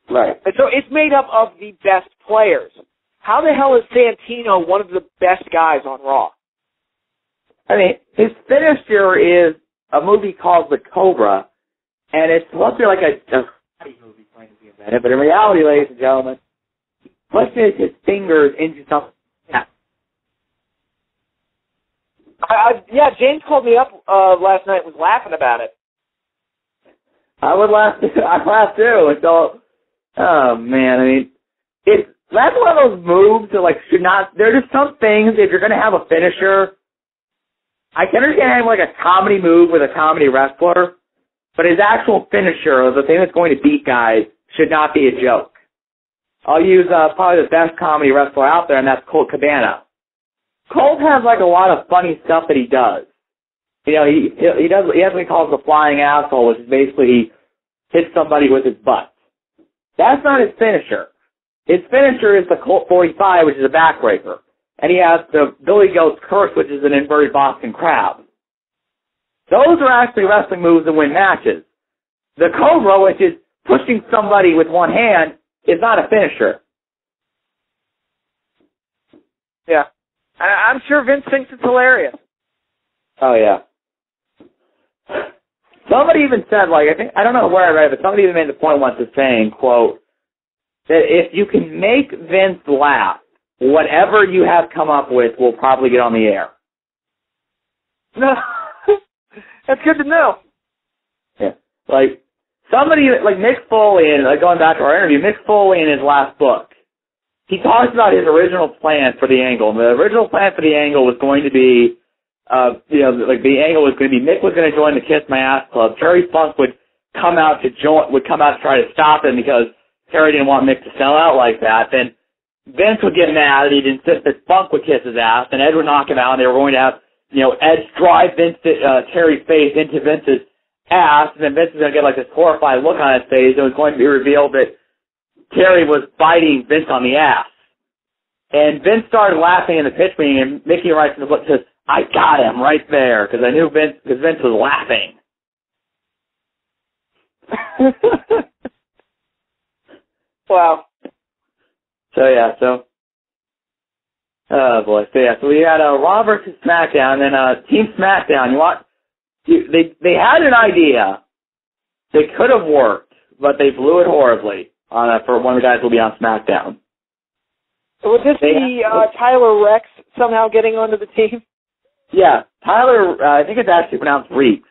[SPEAKER 4] Right.
[SPEAKER 3] And so it's made up of the best players. How the hell is Santino one of the best guys on Raw?
[SPEAKER 4] I mean, his finisher is a movie called The Cobra, and it's supposed to be like a movie trying to be invented, but in reality, ladies and gentlemen, he pushes his fingers into something.
[SPEAKER 3] Yeah, James called me up last night and was laughing about it.
[SPEAKER 4] I would laugh too. I laughed too. And so, oh man, I mean, that's one of those moves that like should not. There are just some things if you're going to have a finisher. I can understand having like a comedy move with a comedy wrestler, but his actual finisher, the thing that's going to beat guys, should not be a joke. I'll use probably the best comedy wrestler out there, and that's Colt Cabana. Colt has like a lot of funny stuff that he does. He has what he calls the flying asshole, which is basically he hits somebody with his butt. That's not his finisher. His finisher is the Colt 45, which is a backbreaker. And he has the Billy Goat's Curse, which is an inverted Boston Crab. Those are actually wrestling moves that win matches. The Cobra, which is pushing somebody with one hand, is not a finisher.
[SPEAKER 3] Yeah. I'm sure Vince thinks it's hilarious.
[SPEAKER 4] Oh, yeah. Somebody even said, like, I don't know where I read it, but somebody even made the point once of saying, quote, that if you can make Vince laugh, whatever you have come up with will probably get on the air.
[SPEAKER 3] No. That's good to know.
[SPEAKER 4] Yeah. Like, somebody, like Mick Foley, and going back to our interview, Mick Foley in his last book, he talks about his original plan for the angle. And the original plan for the angle was going to be, the angle was going to be Mick was going to join the Kiss My Ass Club. Terry Funk would come out to try to stop him because Terry didn't want Mick to sell out like that. Then Vince would get mad and he'd insist that Funk would kiss his ass, and Ed would knock him out, and they were going to have, Ed drive Terry's face into Vince's ass, and then Vince was going to get like this horrified look on his face. It was going to be revealed that Terry was biting Vince on the ass. And Vince started laughing in the pitch meeting, and Mickey writes in the book, says, I got him right there, because I knew Vince was laughing.
[SPEAKER 3] Wow.
[SPEAKER 4] Oh boy. So we had Raw versus SmackDown, and then Team SmackDown. They had an idea that could have worked, but they blew it horribly for one of the guys who will be on SmackDown.
[SPEAKER 3] Would this be Tyler Rex somehow getting onto the team?
[SPEAKER 4] Yeah, Tyler, I think it's actually pronounced Reeks,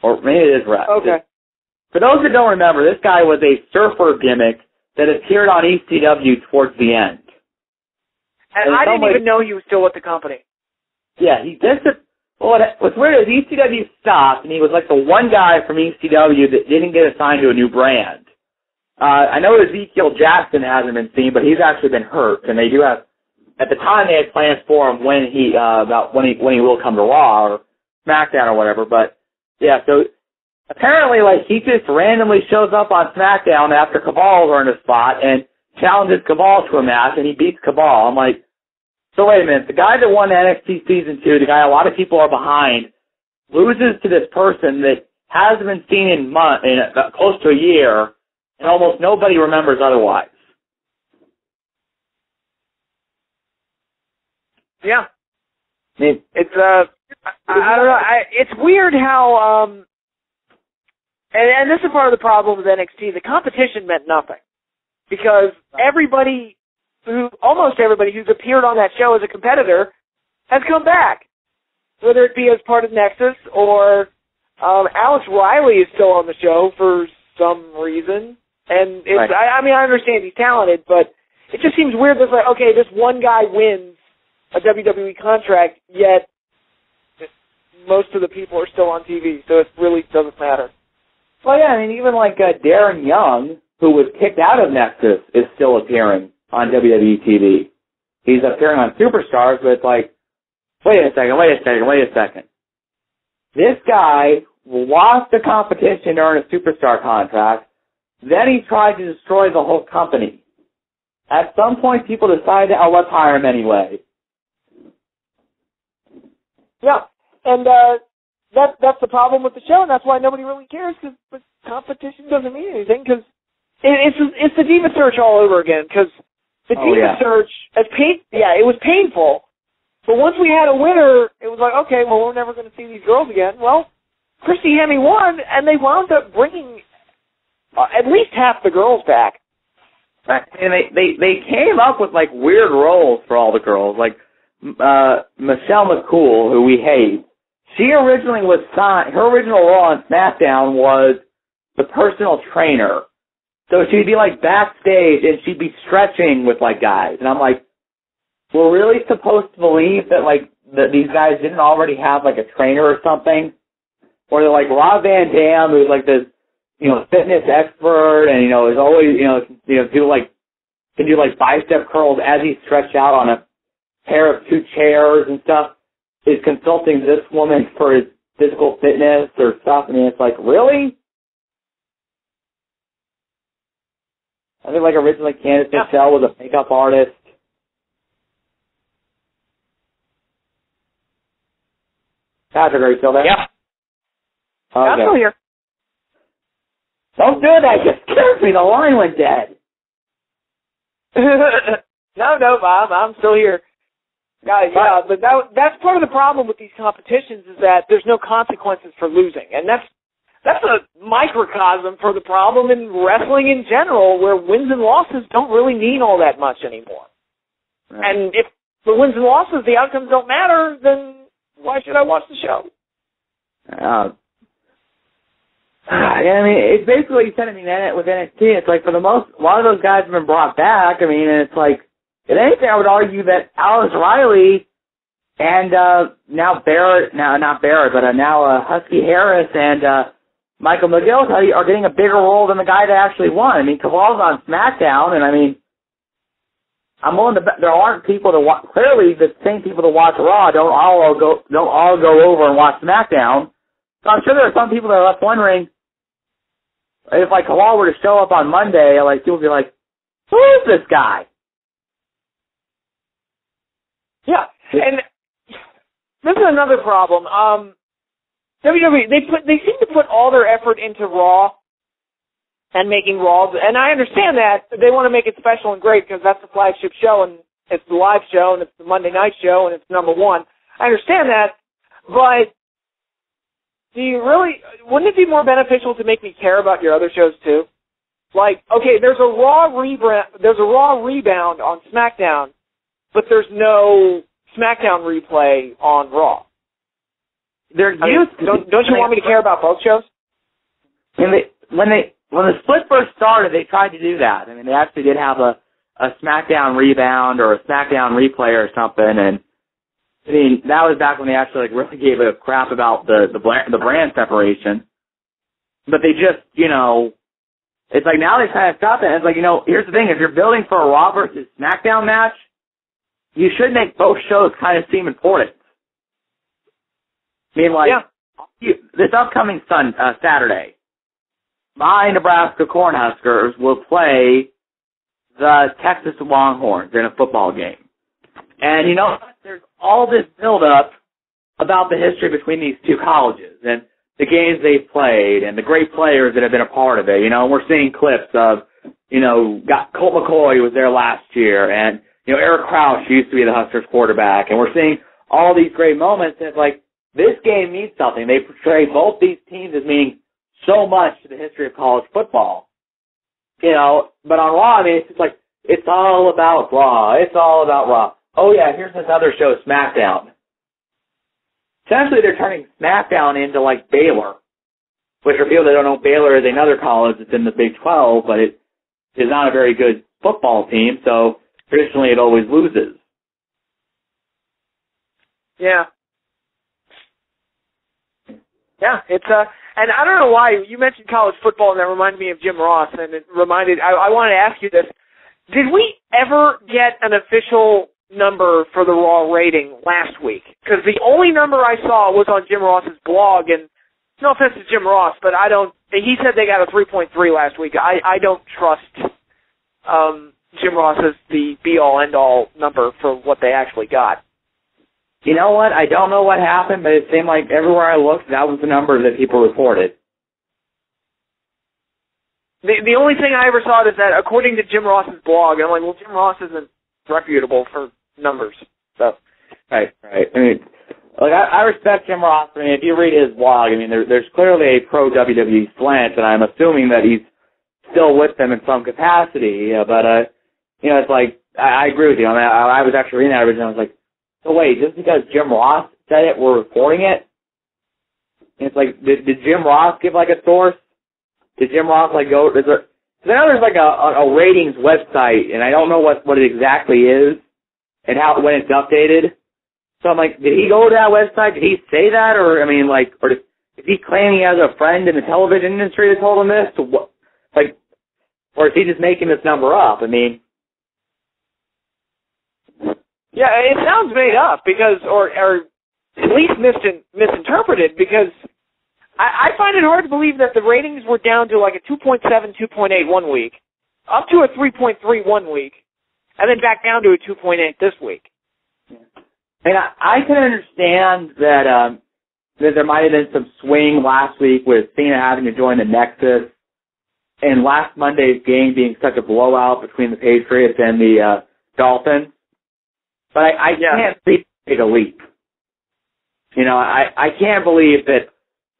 [SPEAKER 4] or maybe it is Rex.
[SPEAKER 3] Okay.
[SPEAKER 4] For those that don't remember, this guy was a surfer gimmick that appeared on ECW towards the end.
[SPEAKER 3] And I didn't even know he was still with the company.
[SPEAKER 4] Yeah, what's weird is ECW stopped, and he was like the one guy from ECW that didn't get assigned to a new brand. I know Ezekiel Jackson hasn't been seen, but he's actually been hurt, and they do have. At the time, they had plans for him when he will come to Raw or SmackDown or whatever. But yeah, so apparently, like he just randomly shows up on SmackDown after Cabal's earned a spot and challenges Cabal to a match, and he beats Cabal. I'm like, so wait a minute, the guy that won NXT Season 2, the guy a lot of people are behind, loses to this person that hasn't been seen in close to a year, and almost nobody remembers otherwise.
[SPEAKER 3] Yeah.
[SPEAKER 4] I mean,
[SPEAKER 3] it's I don't know. It's weird how and this is part of the problem with NXT. The competition meant nothing because almost everybody who's appeared on that show as a competitor has come back, whether it be as part of Nexus or Alex Riley is still on the show for some reason. And it's, right. I mean, I understand he's talented, but it just seems weird that, like, okay, this one guy wins a WWE contract, yet most of the people are still on TV, so it really doesn't matter.
[SPEAKER 4] Well, yeah, I mean, even like Darren Young, who was kicked out of Nexus, is still appearing on WWE TV. He's appearing on Superstars, but it's like, wait a second. This guy lost the competition to earn a Superstar contract, then he tried to destroy the whole company. At some point, people decided, let's hire him anyway.
[SPEAKER 3] Yeah, and that's the problem with the show, and that's why nobody really cares, because the competition doesn't mean anything, because it's the Diva Search all over again, because the Diva Search, it was painful, but once we had a winner, it was like, okay, well, we're never going to see these girls again. Well, Christy Hemme won, and they wound up bringing at least half the girls back.
[SPEAKER 4] Right. And they came up with, like, weird roles for all the girls, like Michelle McCool, who we hate. She originally was signed, her original role on SmackDown was the personal trainer. So she'd be, like, backstage, and she'd be stretching with, like, guys. And I'm like, we're really supposed to believe that, like, that these guys didn't already have, like, a trainer or something? Or they're like Rob Van Dam, who's, like, this, fitness expert, and, is always, can do, like, bicep curls as he's stretched out on a pair of 2 chairs and stuff, is consulting this woman for his physical fitness or stuff. I mean, it's like, really? I think, like, originally Candice Michelle was a makeup artist. Patrick, are you still there?
[SPEAKER 3] Yeah.
[SPEAKER 4] Okay.
[SPEAKER 3] I'm still here.
[SPEAKER 4] Don't do that. It just scared me. The line went dead.
[SPEAKER 3] No, Bob. I'm still here. Yeah, but that's part of the problem with these competitions is that there's no consequences for losing. And that's a microcosm for the problem in wrestling in general, where wins and losses don't really mean all that much anymore. Right. And if the wins and losses, the outcomes don't matter, then why should I watch the show?
[SPEAKER 4] I mean, it's basically what you said. I mean, with NXT, it's like a lot of those guys have been brought back. I mean, and it's like, if anything, I would argue that Alice Riley and now Husky Harris and Michael McGill are getting a bigger role than the guy that actually won. I mean, Kaval's on SmackDown, and I mean, I'm willing to bet there aren't people to watch. Clearly, the same people that watch Raw don't all go over and watch SmackDown. So I'm sure there are some people that are left wondering if like Kaval were to show up on Monday, like people would be like, "Who is this guy?"
[SPEAKER 3] Yeah, and this is another problem. WWE they seem to put all their effort into Raw and making Raw, and I understand that they want to make it special and great because that's the flagship show and it's the live show and it's the Monday night show and it's number one. I understand that, but wouldn't it be more beneficial to make me care about your other shows too? Like, okay, there's a Raw rebound on SmackDown, but there's no SmackDown replay on Raw. Don't you want me to care about both shows?
[SPEAKER 4] When the split first started, they tried to do that. I mean, they actually did have a SmackDown rebound or a SmackDown replay or something, and I mean, that was back when they actually like really gave a crap about the brand separation. But they just, it's like now they kind of stopped it. And it's like, here's the thing: if you're building for a Raw versus SmackDown match, you should make both shows kind of seem important. I mean, like this upcoming Saturday, my Nebraska Cornhuskers will play the Texas Longhorns in a football game. And there's all this build-up about the history between these two colleges and the games they've played and the great players that have been a part of it. We're seeing clips of, Colt McCoy was there last year, and, Eric Crouch used to be the Huskers quarterback, and we're seeing all these great moments, and it's like, this game means something. They portray both these teams as meaning so much to the history of college football. But on Raw, I mean, it's just like, it's all about Raw. It's all about Raw. Oh, yeah, here's this other show, SmackDown. Essentially, they're turning SmackDown into, like, Baylor, which for people that don't know, Baylor is another college that's in the Big 12, but it is not a very good football team, so traditionally it always loses.
[SPEAKER 3] Yeah. Yeah, it's, and I don't know why, you mentioned college football, and that reminded me of Jim Ross, and I wanted to ask you this. Did we ever get an official number for the Raw rating last week? Because the only number I saw was on Jim Ross's blog, and no offense to Jim Ross, but he said they got a 3.3 last week. I don't trust Jim Ross as the be-all, end-all number for what they actually got.
[SPEAKER 4] You know what? I don't know what happened, but it seemed like everywhere I looked, that was the number that people reported.
[SPEAKER 3] The only thing I ever saw is that according to Jim Ross's blog, and I'm like, well, Jim Ross isn't reputable for numbers. So.
[SPEAKER 4] Right. I mean, like I respect Jim Ross. I mean, if you read his blog, I mean, there's clearly a pro WWE slant, and I'm assuming that he's still with them in some capacity. But it's like I agree with you. I mean, I was actually reading that originally. I was like, so wait, just because Jim Ross said it, we're reporting it? And it's like, did Jim Ross give like a source? Did Jim Ross like go? Because I know there's like a ratings website, and I don't know what it exactly is and when it's updated. So I'm like, did he go to that website? Did he say that, or I mean, like, or is he claiming he has a friend in the television industry that told him this? So what, like, or is he just making this number up? I mean.
[SPEAKER 3] Yeah, it sounds made up because, or at least misinterpreted because I find it hard to believe that the ratings were down to like a 2.7, 2.8 1 week, up to a 3.3 1 week, and then back down to a 2.8 this week.
[SPEAKER 4] And I can understand that there might have been some swing last week with Cena having to join the Nexus, and last Monday's game being such a blowout between the Patriots and the Dolphins. But I can't see it take a leap. I can't believe that.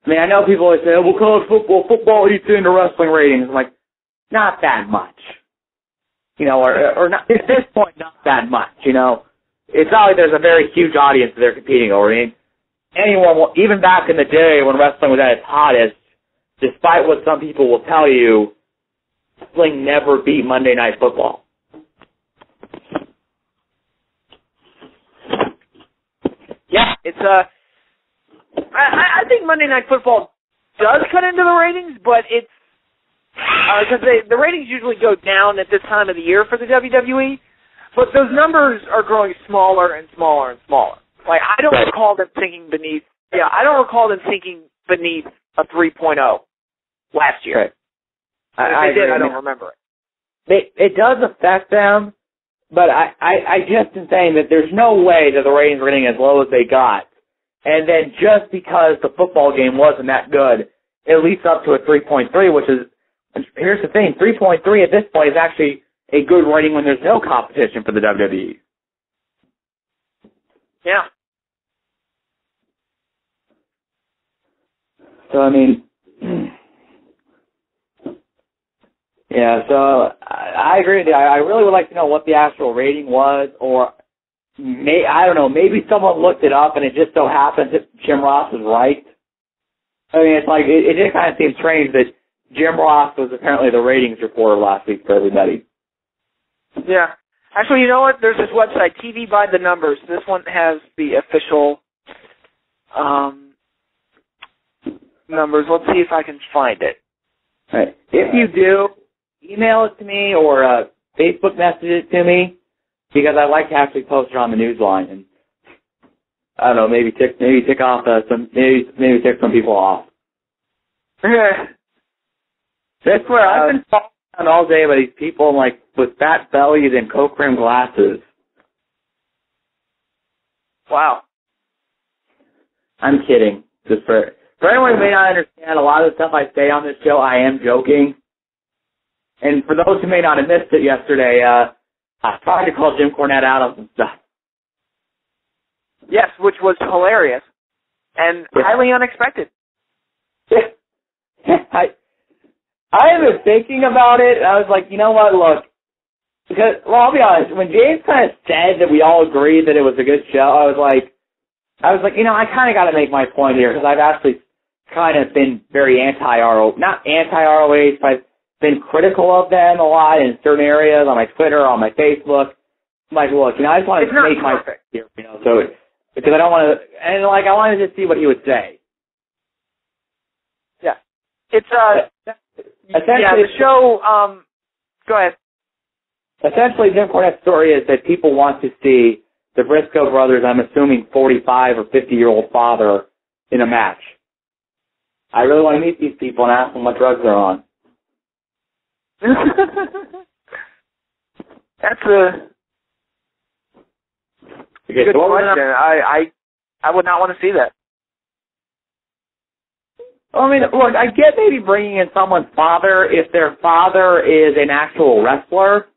[SPEAKER 4] I mean, I know people always say, oh, well, college football eats into wrestling ratings. I'm like, not that much. Or not, at this point, not that much. It's not like there's a very huge audience that they're competing over. I mean, anyone will, even back in the day when wrestling was at its hottest, despite what some people will tell you, wrestling never beat Monday Night Football.
[SPEAKER 3] Yeah, it's I think Monday Night Football does cut into the ratings, but it's because the ratings usually go down at this time of the year for the WWE, but those numbers are growing smaller and smaller and smaller. Like I don't recall them sinking beneath. Yeah, I don't recall them sinking beneath a 3.0 last year.
[SPEAKER 4] Right.
[SPEAKER 3] I did. I don't remember
[SPEAKER 4] it. It does affect them, but I just am saying that there's no way that the ratings were getting as low as they got. And then just because the football game wasn't that good, it leads up to a 3.3, which is, here's the thing, 3.3 at this point is actually a good rating when there's no competition for the WWE.
[SPEAKER 3] Yeah.
[SPEAKER 4] So, I mean, yeah, so I agree with you. I really would like to know what the actual rating was, or I don't know, maybe someone looked it up and it just so happens that Jim Ross was right. I mean, it's like, it just kind of seems strange that Jim Ross was apparently the ratings reporter last week for everybody.
[SPEAKER 3] Yeah. Actually, you know what? There's this website, TV by the Numbers. This one has the official numbers. Let's see if I can find it.
[SPEAKER 4] All right. If you do, email it to me or Facebook message it to me, because I'd like to actually post it on the news line and I don't know, maybe tick off maybe tick some people off. That's where I've been following around all day by these people like with fat bellies and coke rim glasses.
[SPEAKER 3] Wow.
[SPEAKER 4] I'm kidding. Just for anyone who may not understand, a lot of the stuff I say on this show, I am joking. And for those who may not have missed it yesterday, I tried to call Jim Cornette out on some stuff.
[SPEAKER 3] Yes, which was hilarious and highly unexpected.
[SPEAKER 4] I have been thinking about it, and I was like, you know what, look, because, well, I'll be honest, when James kind of said that we all agreed that it was a good show, I was like, you know, I kind of got to make my point here, because I've actually kind of been very not anti-ROH, but I've been critical of them a lot in certain areas, on my Twitter, on my Facebook. I'm like, look, you know, I just want to make my point here, you know, so, because I don't want to, and like, I wanted to see what he would say.
[SPEAKER 3] Yeah. It's, the show, go ahead.
[SPEAKER 4] Essentially, Jim Cornette's story is that people want to see the Briscoe brothers, I'm assuming 45 or 50-year-old father, in a match. I really want to meet these people and ask them what drugs they're on.
[SPEAKER 3] That's a good question. I would not want to see that.
[SPEAKER 4] I mean, look, I get maybe bringing in someone's father if their father is an actual wrestler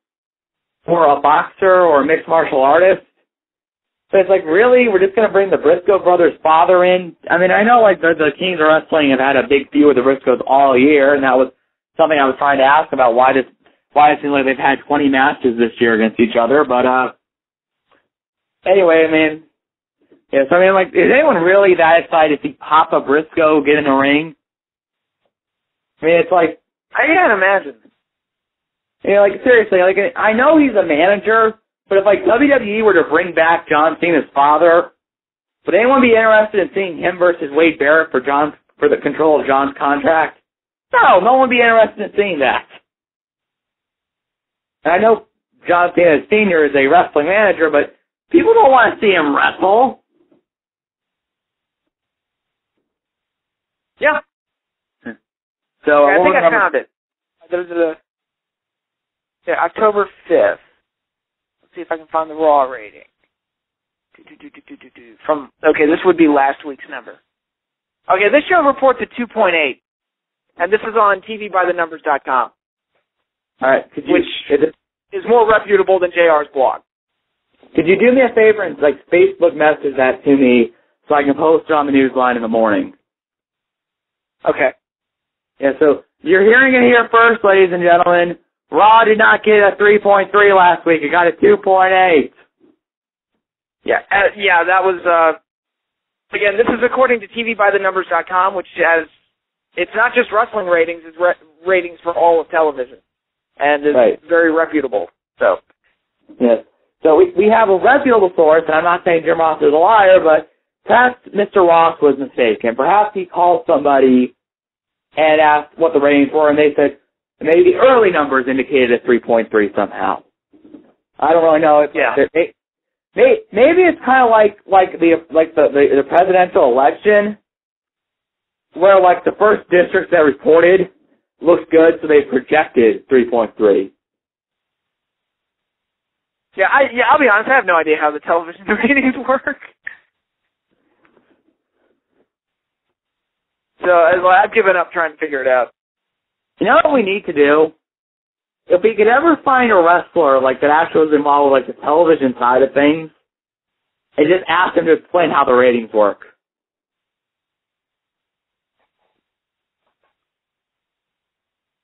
[SPEAKER 4] or a boxer or a mixed martial artist. But it's like, really? We're just going to bring the Briscoe brothers' father in? I mean, I know, like, the Kings of Wrestling have had a big feud with the Briscoes all year, and that was something I was trying to ask about, why it seems like they've had 20 matches this year against each other. But, anyway, I mean, yeah, so I mean, like, is anyone really that excited to see Papa Briscoe get in the ring? I mean, it's like,
[SPEAKER 3] I can't imagine.
[SPEAKER 4] You know, like, seriously, like, I know he's a manager, but if, like, WWE were to bring back John Cena's father, would anyone be interested in seeing him versus Wade Barrett for the control of John's contract? No one would be interested in seeing that. And I know John Cena Sr. is a wrestling manager, but people don't want to see him wrestle.
[SPEAKER 3] Yeah.
[SPEAKER 4] So
[SPEAKER 3] I think I found it. There's October 5th. Let's see if I can find the Raw rating. This would be last week's number. Okay, this show reports at 2.8, and this is on tvbythenumbers.com, which is more reputable than JR's blog.
[SPEAKER 4] Could you do me a favor and like Facebook message that to me so I can post it on the newsline in the morning?
[SPEAKER 3] Okay.
[SPEAKER 4] Yeah, so you're hearing it here first, ladies and gentlemen. Raw did not get a 3.3 last week. It got a 2.8.
[SPEAKER 3] Yeah, that was Again, this is according to TVByTheNumbers.com, which has, it's not just wrestling ratings, it's ratings for all of television. And is very reputable. So.
[SPEAKER 4] Yes. So we have a reputable source, and I'm not saying Jim Ross is a liar, but perhaps Mr. Ross was mistaken. Perhaps he called somebody and asked what the ratings were, and they said maybe the early numbers indicated a 3.3 somehow. I don't really know. Maybe it's kind of like the presidential election, where like the first district that reported looks good, so they projected 3.3.
[SPEAKER 3] Yeah, I'll be honest, I have no idea how the television ratings work. So I've given up trying to figure it out.
[SPEAKER 4] You know what we need to do? If we could ever find a wrestler like that actually was involved with like the television side of things, and just ask them to explain how the ratings work.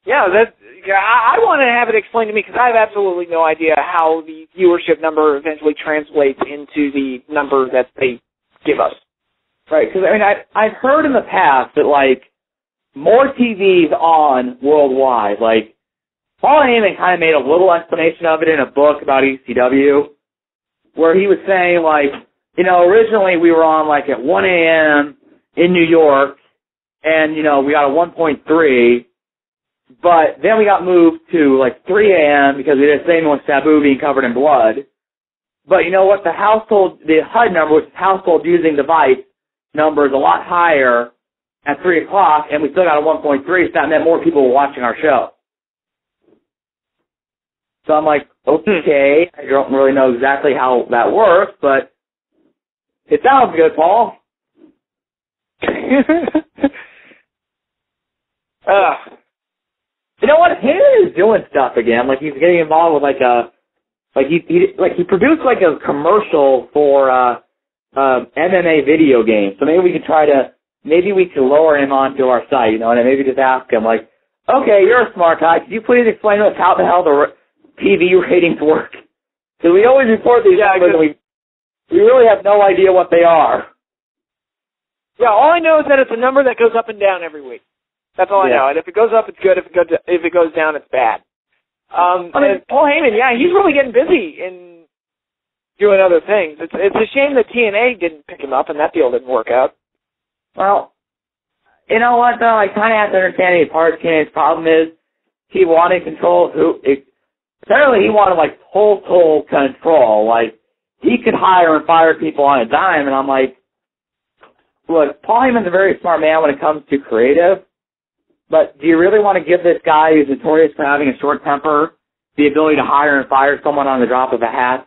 [SPEAKER 3] Yeah, I want to have it explained to me because I have absolutely no idea how the viewership number eventually translates into the number that they give us.
[SPEAKER 4] Right, because I mean, I've heard in the past that like more TVs on worldwide. Like Paul Heyman kind of made a little explanation of it in a book about ECW, where he was saying like, you know, originally we were on like at 1 a.m. in New York, and you know we got a 1.3. But then we got moved to like 3 a.m. because we did the same with Sabu being covered in blood. But you know what? The HUD number, which is household using device number, is a lot higher at 3 o'clock, and we still got a 1.3, so that meant more people were watching our show. So I'm like, okay, I don't really know exactly how that works, but it sounds good, Paul. You know what? Heyman is doing stuff again. Like he's getting involved with he produced like a commercial for MMA video games. So maybe we could lower him onto our site, you know, and maybe just ask him like, okay, you're a smart guy. Could you please explain to us how the hell the TV ratings work? Because we always report these numbers, and we really have no idea what they are.
[SPEAKER 3] Yeah, all I know is that it's a number that goes up and down every week. That's all I know. And if it goes up, it's good. If it goes down, it's bad. And Paul Heyman, he's really getting busy in doing other things. It's a shame that TNA didn't pick him up and that deal didn't work out.
[SPEAKER 4] Well, you know what, though? I kind of have to understand part of TNA's problem is he wanted control of apparently he wanted, like, total control. Like, he could hire and fire people on a dime, and I'm like, look, Paul Heyman's a very smart man when it comes to creative. But do you really want to give this guy who's notorious for having a short temper the ability to hire and fire someone on the drop of a hat?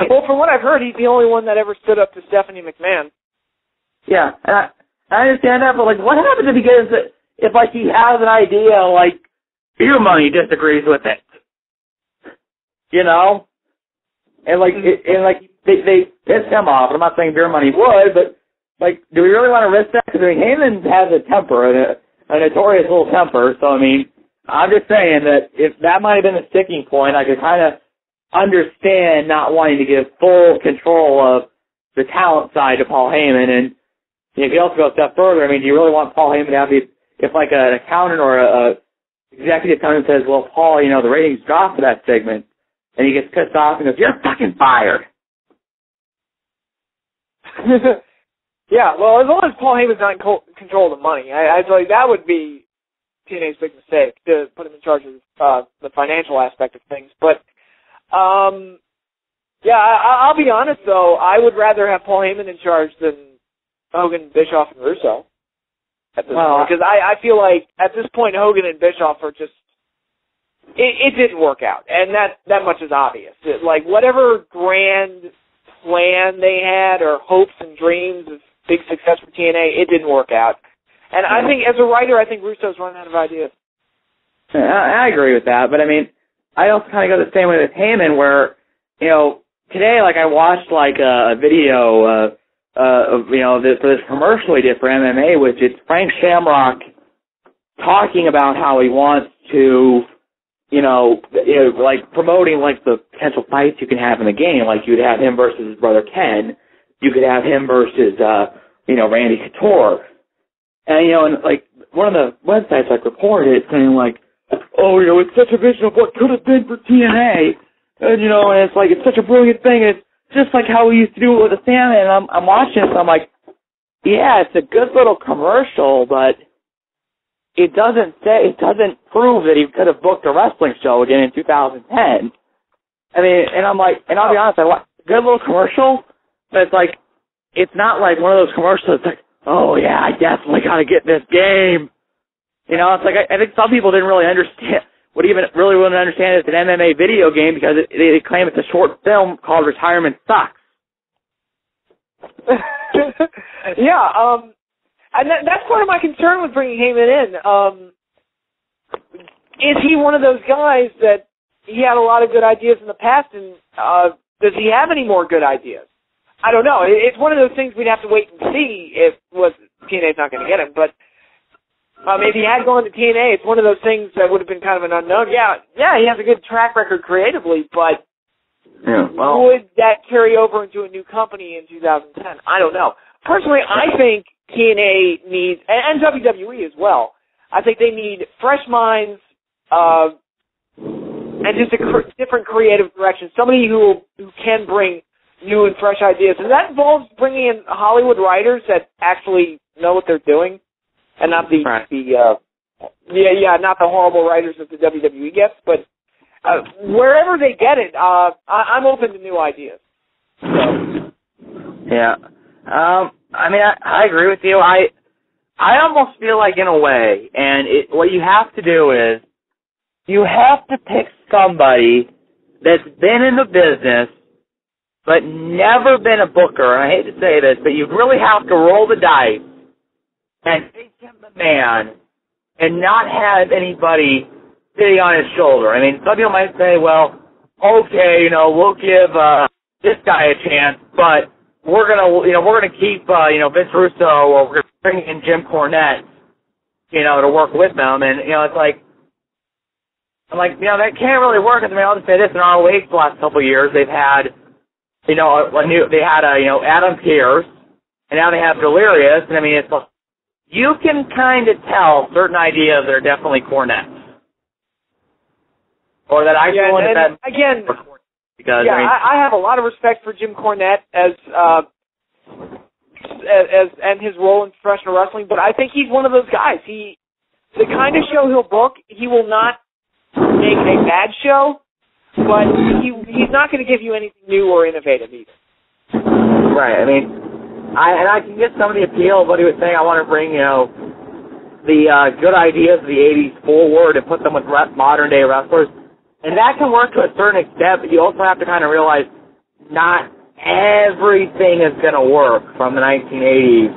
[SPEAKER 3] Well, from what I've heard, he's the only one that ever stood up to Stephanie McMahon.
[SPEAKER 4] Yeah, and I understand that, but like, what happens if he has an idea like Beer Money disagrees with it? You know, and they piss him off. I'm not saying Beer Money would, but. Like, do we really want to risk that? Because, I mean, Heyman has a temper, a notorious little temper. So, I mean, I'm just saying that if that might have been the sticking point, I could kind of understand not wanting to give full control of the talent side to Paul Heyman. And if you also go a step further, I mean, do you really want Paul Heyman to have if like an accountant or a executive comes and says, well, Paul, you know, the ratings dropped for that segment, and he gets pissed off and goes, you're fucking fired.
[SPEAKER 3] Yeah, well, as long as Paul Heyman's not in control of the money, I feel like that would be TNA's big mistake, to put him in charge of the financial aspect of things. But, I'll be honest, though, I would rather have Paul Heyman in charge than Hogan, Bischoff, and Russo at this point. Because I feel like, at this point, Hogan and Bischoff are just, it didn't work out. And that much is obvious. Like, whatever grand plan they had or hopes and dreams of big success for TNA, it didn't work out. And I think, as a writer, I think Russo's run out of ideas.
[SPEAKER 4] I agree with that, but I mean, I also kind of go the same way with Heyman, where, you know, today, like, I watched, like, a video, for this commercial he did for MMA, which is Frank Shamrock talking about how he wants to like promoting like the potential fights you can have in the game. Like you'd have him versus his brother Ken. You could have him versus, Randy Couture. And, and like one of the websites like reported it saying like, oh, it's such a vision of what could have been for TNA. And, and it's like, it's such a brilliant thing. And it's just like how we used to do it with the Sandman. And I'm watching this, I'm like, yeah, it's a good little commercial, but it doesn't prove that he could have booked a wrestling show again in 2010. I mean, and I'm like, and I'll be honest, good little commercial, but it's like, it's not like one of those commercials that's like, oh yeah, I definitely gotta get this game. It's like, I think some people didn't really understand, wouldn't understand it's an MMA video game because they claim it's a short film called Retirement Sucks.
[SPEAKER 3] Yeah, and that's part of my concern with bringing Heyman in. Is he one of those guys that he had a lot of good ideas in the past, and does he have any more good ideas? I don't know. It's one of those things we'd have to wait and see if TNA's not going to get him. But if he had gone to TNA, it's one of those things that would have been kind of an unknown. Yeah, he has a good track record creatively, but would that carry over into a new company in 2010? I don't know. Personally, I think TNA needs, and WWE as well, I think they need fresh minds and just a different creative direction. Somebody who can bring new and fresh ideas. And that involves bringing in Hollywood writers that actually know what they're doing and not not the horrible writers that the WWE gets, but wherever they get it, I'm open to new ideas. So.
[SPEAKER 4] Yeah. I agree with you. I almost feel like in a way, and what you have to do is you have to pick somebody that's been in the business but never been a booker. And I hate to say this, but you really have to roll the dice and make him the man and not have anybody sitting on his shoulder. I mean, some people might say, well, okay, we'll give this guy a chance, but we're gonna keep Vince Russo, or we're gonna bring in Jim Cornette, to work with them, and it's like, I'm like, that can't really work. I mean, I'll just say this: in ROH the last couple of years, they've had, Adam Pearce, and now they have Delirious, and I mean, it's like, you can kind of tell certain ideas that are definitely Cornette, or that I go into that
[SPEAKER 3] again.
[SPEAKER 4] Because,
[SPEAKER 3] I have a lot of respect for Jim Cornette as and his role in professional wrestling, but I think he's one of those guys. The kind of show he'll book, he will not make a bad show, but he's not going to give you anything new or innovative either.
[SPEAKER 4] Right. I mean, I can get some of the appeal of what he was saying. I want to bring the good ideas of the '80s forward and put them with modern day wrestlers. And that can work to a certain extent, but you also have to kind of realize not everything is going to work from the 1980s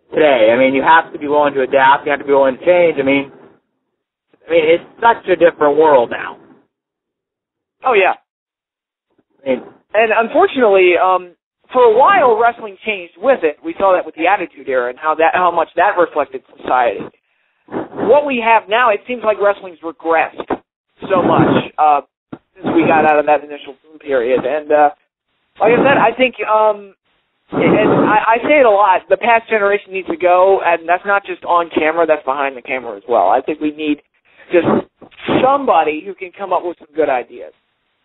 [SPEAKER 4] today. I mean, you have to be willing to adapt. You have to be willing to change. I mean, it's such a different world now.
[SPEAKER 3] Oh, yeah. And unfortunately, for a while, wrestling changed with it. We saw that with the Attitude Era and how much that reflected society. What we have now, it seems like wrestling's regressed so much since we got out of that initial boom period. And like I said, I think, and I say it a lot, the past generation needs to go, and that's not just on camera, that's behind the camera as well. I think we need just somebody who can come up with some good ideas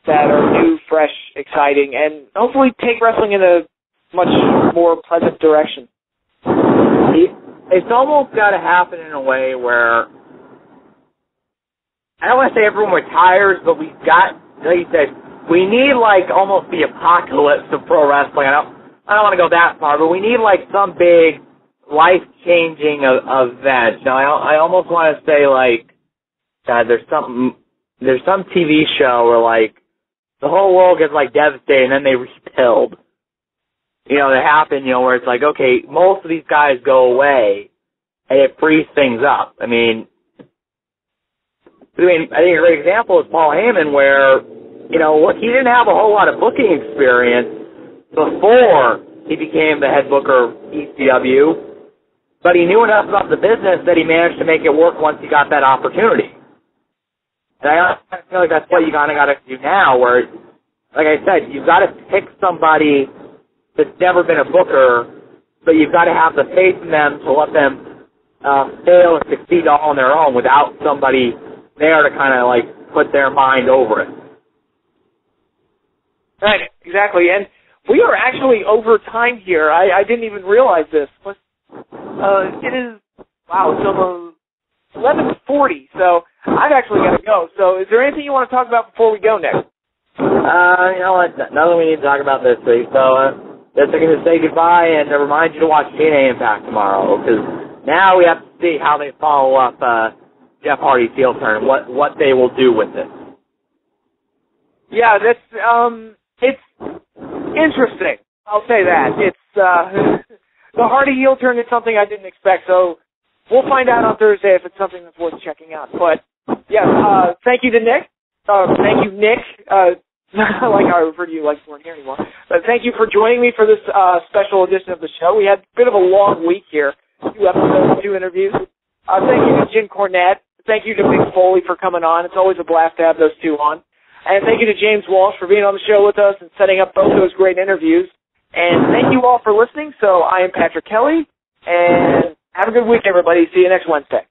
[SPEAKER 3] that are new, fresh, exciting, and hopefully take wrestling in a much more pleasant direction.
[SPEAKER 4] It's almost got to happen in a way where, I don't want to say everyone retires, but we've got, like you said, we need like almost the apocalypse of pro wrestling. I don't want to go that far, but we need like some big life-changing event. Now, I almost want to say like, God, there's some TV show where like the whole world gets like devastated and then they rebuild. That happen, where it's like, okay, most of these guys go away and it frees things up. I think a great example is Paul Heyman, where, look, he didn't have a whole lot of booking experience before he became the head booker of ECW, but he knew enough about the business that he managed to make it work once he got that opportunity. And I feel like that's what you kind of got to do now, where, like I said, you've got to pick somebody that's never been a booker, but you've got to have the faith in them to let them fail and succeed all on their own without somebody there to kind of, like, put their mind over it.
[SPEAKER 3] Right, exactly. And we are actually over time here. I didn't even realize this. It is, wow, it's almost 11:40, so I've actually got to go. So is there anything you want to talk about before we go, Nick?
[SPEAKER 4] You know what? Nothing we need to talk about this week. So just going to say goodbye and to remind you to watch TNA Impact tomorrow, because now we have to see how they follow up Jeff Hardy's heel turn, what they will do with it.
[SPEAKER 3] Yeah, that's it's interesting. I'll say that. It's the Hardy heel turn is something I didn't expect, so we'll find out on Thursday if it's something that's worth checking out. But yeah, thank you to Nick. Thank you, Nick. I like how I refer to you like you weren't here anymore. But thank you for joining me for this special edition of the show. We had a bit of a long week here. 2 episodes, 2 interviews. Thank you to Jim Cornette. Thank you to Mick Foley for coming on. It's always a blast to have those two on. And thank you to James Walsh for being on the show with us and setting up both those great interviews. And thank you all for listening. So I am Patrick Kelly, and have a good week, everybody. See you next Wednesday.